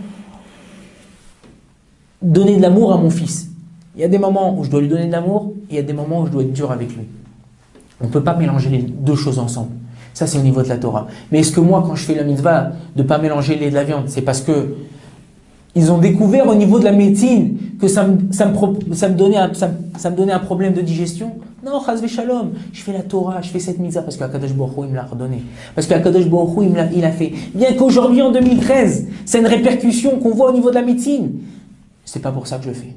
donner de l'amour à mon fils. Il y a des moments où je dois lui donner de l'amour et il y a des moments où je dois être dur avec lui. On ne peut pas mélanger les deux choses ensemble. Ça, c'est au niveau de la Torah. Mais est-ce que moi, quand je fais la mitzvah de ne pas mélanger le lait et de la viande, c'est parce que ils ont découvert au niveau de la médecine que ça me donnait un problème de digestion? Non, chas v'shalom. Je fais la Torah, je fais cette mitzvah parce qu'Akadosh Baruch Hu, il me l'a redonné. Parce qu'Akadosh Baruch Hu, il a fait. Bien qu'aujourd'hui, en 2013, c'est une répercussion qu'on voit au niveau de la médecine. C'est pas pour ça que je le fais.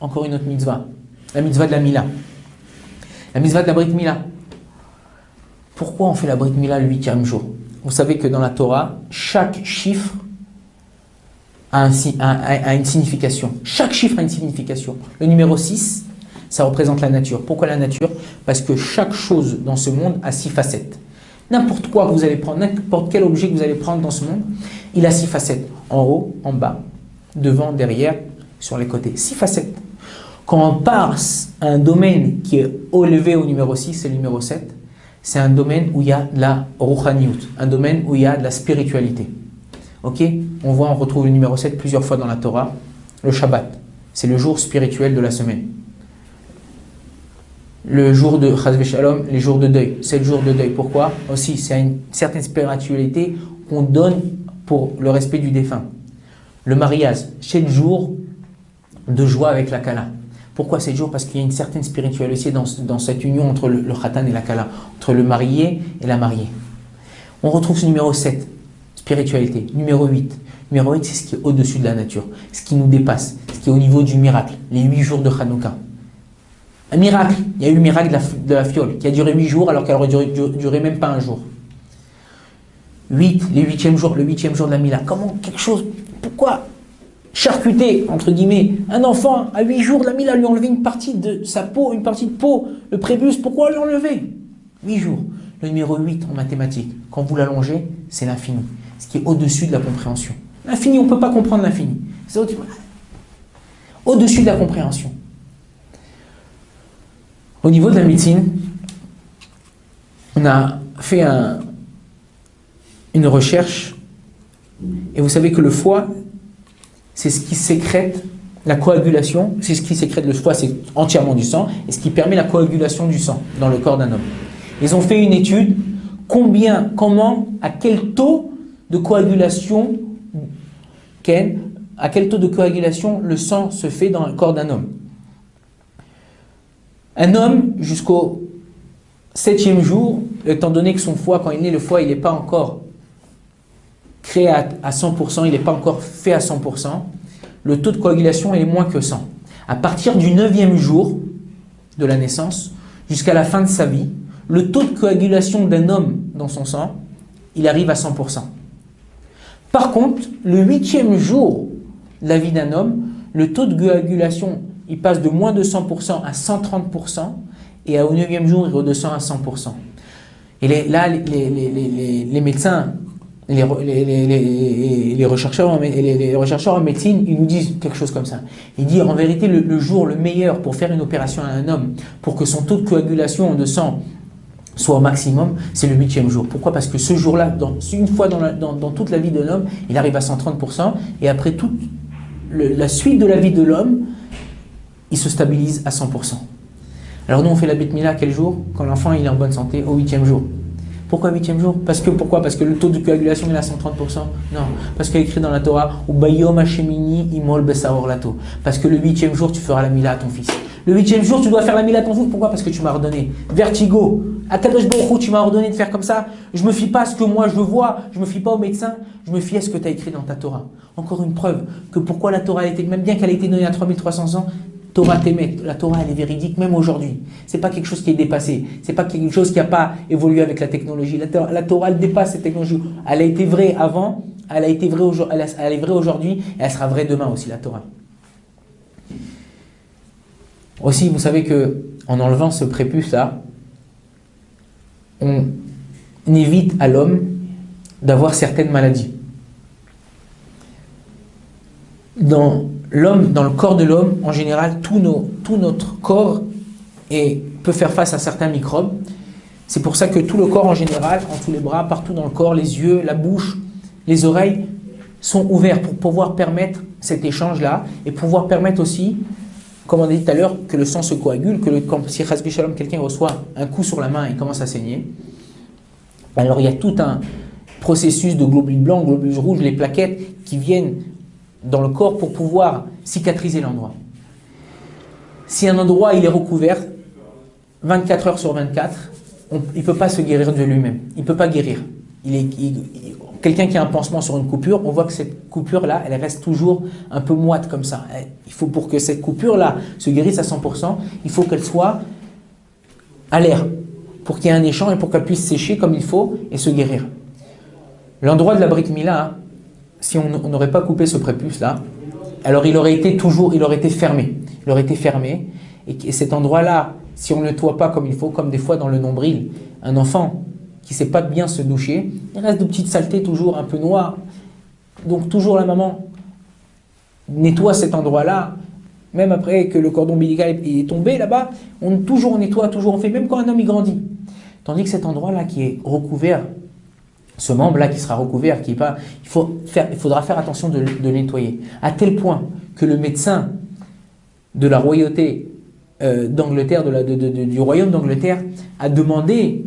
Encore une autre mitzvah. La mitzvah de la Mila. La mitzvah de la Brit Mila. Pourquoi on fait la Brit Mila le 8e jour? Vous savez que dans la Torah, chaque chiffre a une signification. Chaque chiffre a une signification. Le numéro 6, ça représente la nature. Pourquoi la nature? Parce que chaque chose dans ce monde a 6 facettes. N'importe quoi que vous allez prendre, n'importe quel objet que vous allez prendre dans ce monde, il a 6 facettes. En haut, en bas, devant, derrière, sur les côtés. 6 facettes. Quand on passe à un domaine qui est élevé au numéro 6, c'est le numéro 7, c'est un domaine où il y a de la ruchaniyut, un domaine où il y a de la spiritualité. Ok? On retrouve le numéro 7 plusieurs fois dans la Torah. Le Shabbat, c'est le jour spirituel de la semaine. Le jour de Chas v'Shalom, les jours de deuil, c'est le jour de deuil. Pourquoi? Aussi, c'est une certaine spiritualité qu'on donne pour le respect du défunt. Le mariage, c'est le jour de joie avec la Kala. Pourquoi 7 jours? Parce qu'il y a une certaine spiritualité dans cette union entre le Khatan et la Kala, entre le marié et la mariée. On retrouve ce numéro 7, spiritualité. Numéro 8. Numéro 8, c'est ce qui est au-dessus de la nature, ce qui nous dépasse, ce qui est au niveau du miracle, les 8 jours de Hanouka. Un miracle, il y a eu le miracle de la fiole qui a duré 8 jours alors qu'elle aurait duré même pas un jour. 8, le 8e jour de la Mila. Comment quelque chose, pourquoi charcuter, entre guillemets, un enfant à 8 jours de la Mila, lui enlever une partie de sa peau, une partie de peau, le prépuce, pourquoi l'enlever? 8 jours. Le numéro 8 en mathématiques, quand vous l'allongez, c'est l'infini, ce qui est au-dessus de la compréhension. L'infini, on ne peut pas comprendre l'infini. C'est au-dessus de la compréhension. Au niveau de la médecine, on a fait une recherche, et vous savez que le foie, c'est ce qui sécrète la coagulation, c'est ce qui sécrète le foie, c'est entièrement du sang, et ce qui permet la coagulation du sang dans le corps d'un homme. Ils ont fait une étude, à quel taux de coagulation, le sang se fait dans le corps d'un homme. Un homme, jusqu'au 7e jour, étant donné que son foie, quand il naît, le foie, il n'est pas encore créé à 100%, il n'est pas encore fait à 100%, le taux de coagulation est moins que 100. À partir du 9e jour de la naissance, jusqu'à la fin de sa vie, le taux de coagulation d'un homme dans son sang, il arrive à 100%. Par contre, le 8e jour de la vie d'un homme, le taux de coagulation, il passe de moins de 100% à 130%, et au 9e jour, il redescend à 100%. Et les médecins, les chercheurs en médecine, ils nous disent quelque chose comme ça. Ils disent en vérité, le jour le meilleur pour faire une opération à un homme, pour que son taux de coagulation de sang soit au maximum, c'est le 8e jour. Pourquoi? Parce que ce jour-là, une fois dans toute la vie de l'homme, il arrive à 130%, et après toute la suite de la vie de l'homme, il se stabilise à 100%. Alors nous, on fait la Brit Mila quel jour? Quand l'enfant il est en bonne santé, au 8e jour. Pourquoi 8e jour? Pourquoi? Parce que le taux de coagulation est à 130%? Non, parce qu'il est écrit dans la Torah, Ubayom Hashemini imol besaor lato. Parce que le 8e jour, tu feras la Mila à ton fils. Le 8e jour, tu dois faire la mila ton jour. Pourquoi? Parce que tu m'as ordonné. Vertigo. Akadosh Baruch Hu, tu m'as ordonné de faire comme ça. Je me fie pas à ce que moi je vois. Je me fie pas au médecin. Je me fie à ce que tu as écrit dans ta Torah. Encore une preuve que pourquoi la Torah, même bien qu'elle ait été donnée à 3300 ans, Torah t'émet. La Torah, elle est véridique même aujourd'hui. C'est pas quelque chose qui est dépassé. C'est pas quelque chose qui n'a pas évolué avec la technologie. La Torah, elle dépasse cette technologie. Elle a été vraie avant. Elle a été vraie aujourd'hui. Elle est vraie aujourd'hui. Et elle sera vraie demain aussi, la Torah. Aussi, vous savez que en enlevant ce prépuce-là, on évite à l'homme d'avoir certaines maladies. Dans le corps de l'homme, en général, tout notre corps peut faire face à certains microbes. C'est pour ça que tout le corps en général, en tous les bras, partout dans le corps, les yeux, la bouche, les oreilles sont ouverts pour pouvoir permettre cet échange-là et pouvoir permettre aussi, comme on a dit tout à l'heure, que le sang se coagule, que si Chasbi Shalom, quelqu'un reçoit un coup sur la main et commence à saigner, alors il y a tout un processus de globules blancs, globules rouges, les plaquettes qui viennent dans le corps pour pouvoir cicatriser l'endroit. Si un endroit il est recouvert 24 heures sur 24, il ne peut pas se guérir de lui-même. Il ne peut pas guérir. Quelqu'un qui a un pansement sur une coupure, on voit que cette coupure-là, elle reste toujours un peu moite comme ça. Il faut pour que cette coupure-là se guérisse à 100%, il faut qu'elle soit à l'air, pour qu'il y ait un échange et pour qu'elle puisse sécher comme il faut et se guérir. L'endroit de la Brit Mila, si on n'aurait pas coupé ce prépuce-là, alors il aurait été fermé. Il aurait été fermé. Et cet endroit-là, si on ne le nettoie pas comme il faut, comme des fois dans le nombril, un enfant qui ne sait pas bien se doucher, il reste de petites saletés toujours un peu noires. Donc toujours la maman nettoie cet endroit-là, même après que le cordon ombilical est tombé là-bas, on nettoie, toujours on fait, même quand un homme il grandit. Tandis que cet endroit-là qui est recouvert, ce membre-là qui sera recouvert, il faudra faire attention de le nettoyer. À tel point que le médecin de la royauté d'Angleterre, du royaume d'Angleterre, a demandé,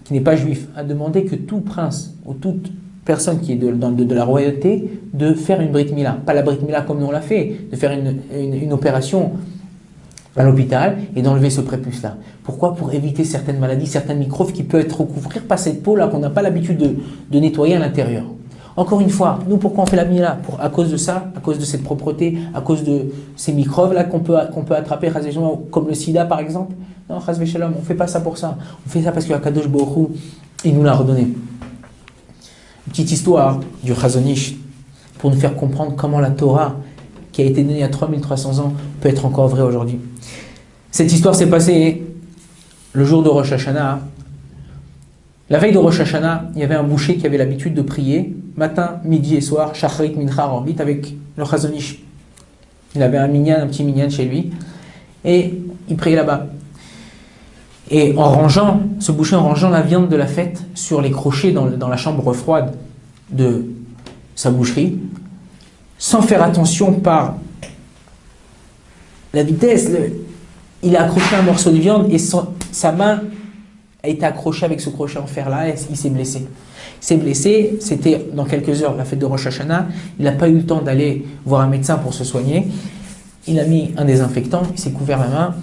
qui n'est pas juif, a demandé que tout prince ou toute personne qui est de la royauté de faire une Brit Mila. Pas la Brit Mila comme nous on l'a fait, de faire une opération à l'hôpital et d'enlever ce prépuce-là. Pourquoi? Pour éviter certaines maladies, certains microbes qui peuvent être recouverts par cette peau-là qu'on n'a pas l'habitude de nettoyer à l'intérieur. Encore une fois, nous pourquoi on fait la Mila? À cause de ça, à cause de cette propreté, à cause de ces microbes-là qu'on peut attraper, comme le sida par exemple. Non, Chasvé Shalom, on ne fait pas ça pour ça. On fait ça parce que Akadosh Baruch Hu, il nous l'a redonné. Une petite histoire du Chazon Ish pour nous faire comprendre comment la Torah, qui a été donnée il y a 3300 ans, peut être encore vraie aujourd'hui. Cette histoire s'est passée le jour de Rosh Hashanah. La veille de Rosh Hashanah, il y avait un boucher qui avait l'habitude de prier matin, midi et soir, Shacharit, Mincha, Orbit, avec le Chazon Ish. Il avait un petit minyan chez lui et il priait là-bas. Et ce boucher en rangeant la viande de la fête sur les crochets dans la chambre froide de sa boucherie, sans faire attention par la vitesse, il a accroché un morceau de viande et sa main a été accrochée avec ce crochet en fer là et il s'est blessé. Il s'est blessé, c'était dans quelques heures la fête de Rosh Hashanah, il n'a pas eu le temps d'aller voir un médecin pour se soigner, il a mis un désinfectant, il s'est couvert la main.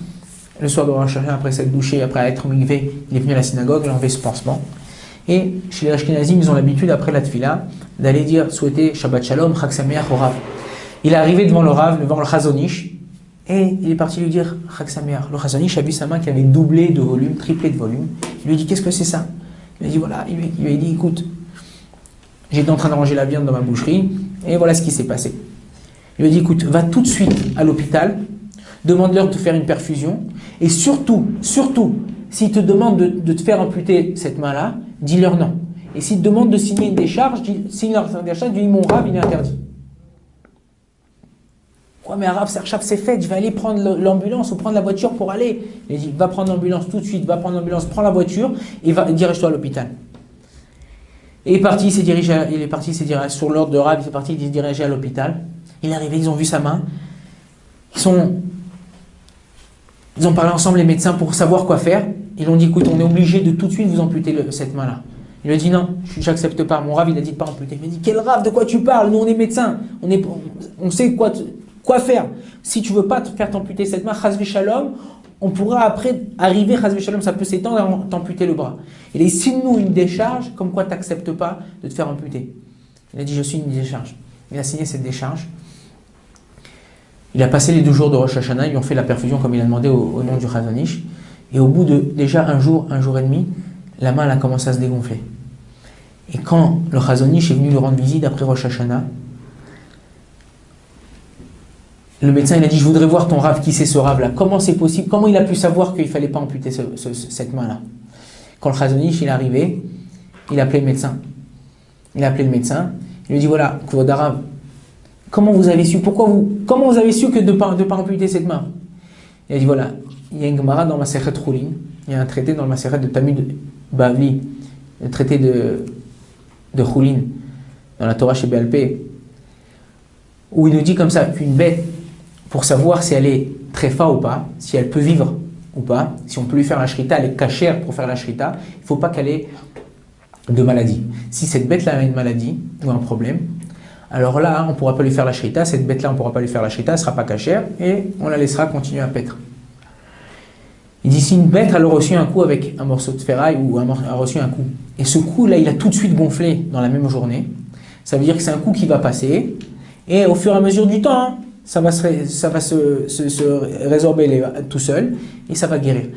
Le soir de Rosh Hashanah, après s'être douché, après être mikvé, il est venu à la synagogue, il a enlevé ce pansement. Et chez les Ashkenazim, ils ont l'habitude, après la tefila, d'aller souhaiter Shabbat Shalom, Chag Sameach au Rav. Il est arrivé devant le Rav, devant le Chazon Ish, et il est parti lui dire Chag Sameach. Le Chazon Ish a vu sa main qui avait doublé de volume, triplé de volume. Il lui a dit qu'est-ce que c'est ça? Il lui a dit voilà, il lui a dit écoute, j'étais en train de ranger la viande dans ma boucherie, et voilà ce qui s'est passé. Il lui a dit écoute, va tout de suite à l'hôpital, demande-leur de te faire une perfusion. Et surtout, s'ils te demandent de te faire amputer cette main-là, dis-leur non. Et s'ils te demandent de signer une décharge, dis mon Rav, il est interdit. Quoi, mais Rav, c'est fait, je vais aller prendre l'ambulance ou prendre la voiture pour aller. Il dit, va prendre l'ambulance tout de suite, prends la voiture et dirige-toi à l'hôpital. Et il est parti, il s'est dirigé sur l'ordre de Rav, il s'est dirigé à l'hôpital. Il est arrivé, ils ont vu sa main. Ils ont parlé ensemble, les médecins, pour savoir quoi faire. Ils ont dit, écoute, on est obligé de tout de suite vous amputer cette main-là. Il lui a dit, non, j'accepte pas. Mon Rav, il a dit de pas amputer. Il m'a dit, quel Rav, de quoi tu parles? Nous, on est médecins. On sait quoi faire. si tu veux pas te faire t'amputer cette main, chas v'shalom, on pourra après arriver, chas v'shalom, ça peut s'étendre et t'amputer le bras. Il a dit, signe-nous une décharge, comme quoi tu n'acceptes pas de te faire amputer. Il a dit, je signe une décharge. Il a signé cette décharge. Il a passé les 2 jours de Rosh Hashanah, ils lui ont fait la perfusion comme il a demandé au nom du Chazon Ish. Et au bout de déjà un jour et demi, la main elle a commencé à se dégonfler. Et quand le Chazon Ish est venu lui rendre visite après Rosh Hashanah, le médecin il a dit, je voudrais voir ton rave, qui c'est ce rave là, comment c'est possible, comment il a pu savoir qu'il ne fallait pas amputer cette main là. Quand le Chazon Ish il est arrivé, il a appelé le médecin. Il lui dit, voilà, Kvod Harav, comment vous avez su, comment vous avez su que de ne pas amputer cette main? Il a dit, voilà, il y a une Gemara dans Masechet Choulin, il y a un traité dans le Masechet de Talmud Bavli, le traité de Choulin, dans la Torah chez Béalpé, où il nous dit comme ça, qu'une bête, pour savoir si elle est tréfa ou pas, si elle peut vivre ou pas, si on peut lui faire la shrita, elle est cachère pour faire la shrita, il ne faut pas qu'elle ait de maladie. Si cette bête-là a une maladie ou un problème, alors là, on ne pourra pas lui faire la shrita, cette bête-là, on ne pourra pas lui faire la shrita, elle ne sera pas cachère et on la laissera continuer à paître. Il dit, si une bête elle a reçu un coup avec un morceau de ferraille ou a reçu un coup, et ce coup-là, il a tout de suite gonflé dans la même journée, ça veut dire que c'est un coup qui va passer, et au fur et à mesure du temps, ça va se résorber tout seul, et ça va guérir.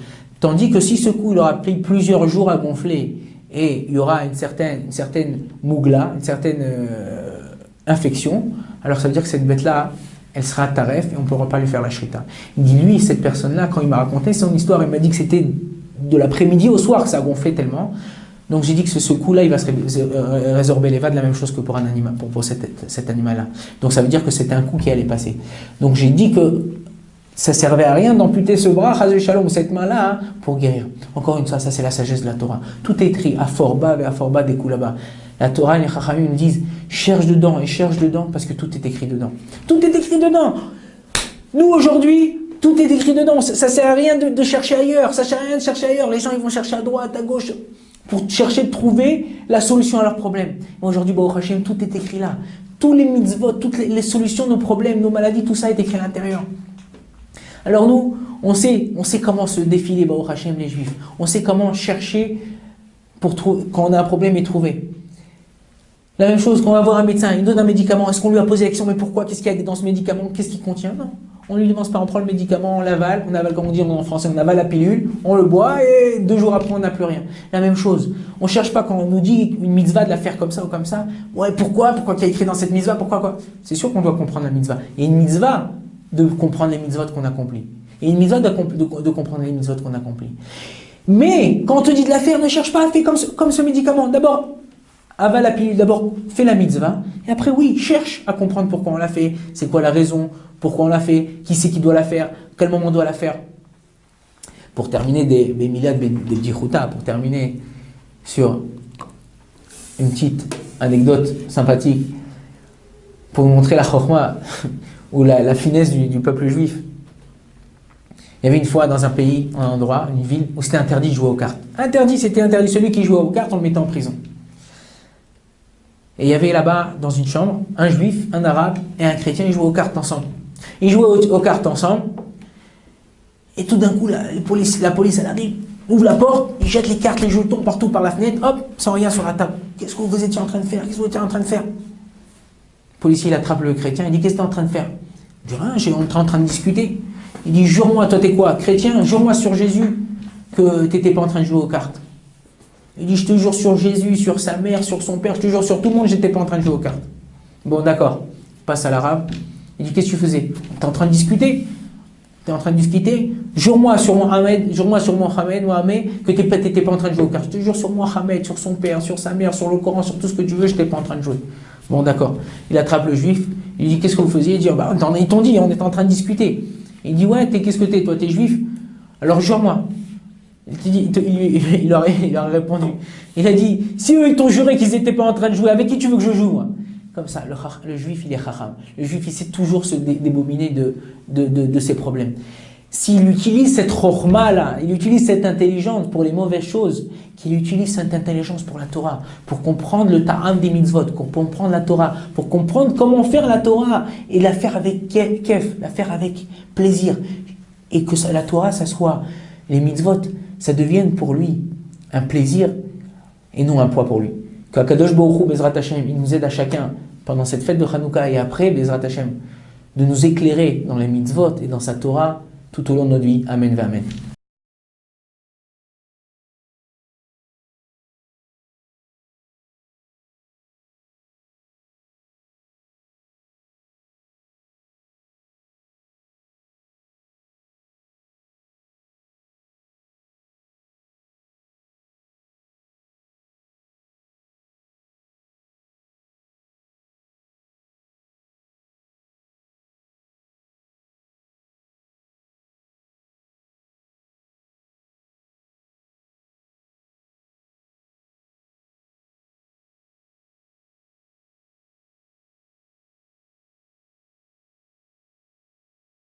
Tandis que si ce coup, il aura pris plusieurs jours à gonfler, et il y aura une certaine mougla, une certaine infection, alors ça veut dire que cette bête-là, elle sera taref et on ne pourra pas lui faire la shrita. Il dit, lui, cette personne-là, quand il m'a raconté son histoire, il m'a dit que c'était de l'après-midi au soir que ça a gonflé tellement. Donc j'ai dit que ce coup-là, il va se résorber les de la même chose que pour un animal, pour cet animal-là. Donc ça veut dire que c'était un coup qui allait passer. Donc j'ai dit que ça ne servait à rien d'amputer ce bras, chas v'shalom, cette main-là, pour guérir. Encore une fois, ça c'est la sagesse de la Torah. Tout est écrit, à forba et à forba des coups là-bas. La Torah, les Chachamim nous disent, cherche dedans et cherche dedans parce que tout est écrit dedans. Tout est écrit dedans. Nous aujourd'hui, tout est écrit dedans. Ça ne sert à rien de chercher ailleurs. Ça ne sert à rien de chercher ailleurs. Les gens ils vont chercher à droite, à gauche pour chercher de trouver la solution à leurs problèmes. Aujourd'hui, Baruch Hashem, tout est écrit là. Tous les mitzvot, toutes les solutions, nos problèmes, nos maladies, tout ça est écrit à l'intérieur. Alors nous, on sait comment se défiler, Baruch Hashem, les Juifs. On sait comment chercher pour quand on a un problème et trouver. La même chose, quand on va voir un médecin, il donne un médicament, est-ce qu'on lui a posé la question, mais pourquoi, qu'est-ce qu'il y a dans ce médicament, qu'est-ce qu'il contient? Non, on lui demande pas, on prend le médicament, on l'avale, comme on dit en français, on avale la pilule, on le boit et 2 jours après on n'a plus rien. La même chose, on cherche pas quand on nous dit une mitzvah de la faire comme ça ou comme ça, ouais pourquoi qu'il y a écrit dans cette mitzvah, pourquoi quoi? C'est sûr qu'on doit comprendre la mitzvah. Il y a une mitzvah de comprendre les mitzvot qu'on accomplit. Et une mitzvah de comprendre les mitzvot qu'on accomplit. Mais quand on te dit de la faire, ne cherche pas à faire comme ce médicament. D'abord, avale la pilule, d'abord fais la mitzvah, et après oui, cherche à comprendre pourquoi on l'a fait, c'est quoi la raison, pourquoi on l'a fait, qui c'est qui doit la faire, quel moment on doit la faire. Pour terminer des milad, des bdichuta, pour terminer sur une petite anecdote sympathique, pour vous montrer la chokhma, ou la finesse du peuple juif. Il y avait une fois dans un pays, un endroit, une ville, où c'était interdit de jouer aux cartes. C'était interdit. Celui qui jouait aux cartes, on le mettait en prison. Et il y avait là-bas, dans une chambre, un juif, un arabe et un chrétien, ils jouaient aux cartes ensemble. Ils jouaient aux cartes ensemble, et tout d'un coup, la police, elle arrive, ouvre la porte, ils jettent les cartes, les jetons partout par la fenêtre, hop, sans rien sur la table. Qu'est-ce que vous étiez en train de faire? Le policier, il attrape le chrétien, il dit, qu'est-ce que tu es en train de faire? Il dit, rien, on est en train de discuter. Il dit, jure-moi, toi t'es quoi? Chrétien, jure-moi sur Jésus que tu n'étais pas en train de jouer aux cartes. Il dit, je te jure sur Jésus, sur sa mère, sur son père, je te jure sur tout le monde, j'étais pas en train de jouer aux cartes. Bon, d'accord. Passe à l'arabe. Il dit, qu'est-ce que tu faisais? T'es en train de discuter? Jure-moi sur Mohamed, que t'étais pas en train de jouer aux cartes. Je te jure sur Mohamed, sur son père, sur sa mère, sur le Coran, sur tout ce que tu veux, j'étais pas en train de jouer. Bon, d'accord. Il attrape le juif. Il dit, qu'est-ce que vous faisiez? Il dit, ils t'ont dit, on était en train de discuter. Il dit, ouais, qu'est-ce que t'es? Toi, t'es juif? Alors, jure-moi. Il leur a répondu. Il a dit, si eux ils t'ont juré qu'ils n'étaient pas en train de jouer, avec qui tu veux que je joue moi? Comme ça, le juif il est chacham. Le juif il sait toujours se débobiner de ses problèmes. s'il utilise cette chorma là, il utilise cette intelligence pour les mauvaises choses, qu'il utilise cette intelligence pour la Torah, pour comprendre le ta'am des mitzvot, pour comprendre la Torah, pour comprendre comment faire la Torah et la faire avec kef, la faire avec plaisir. Et que la Torah, ça soit, les mitzvot, ça devienne pour lui un plaisir et non un poids pour lui. Qu'Akadosh Baruch Hu, Bezrat Hashem, il nous aide à chacun pendant cette fête de Hanouka et après, Bezrat Hashem, de nous éclairer dans les mitzvot et dans sa Torah tout au long de notre vie. Amen, amen.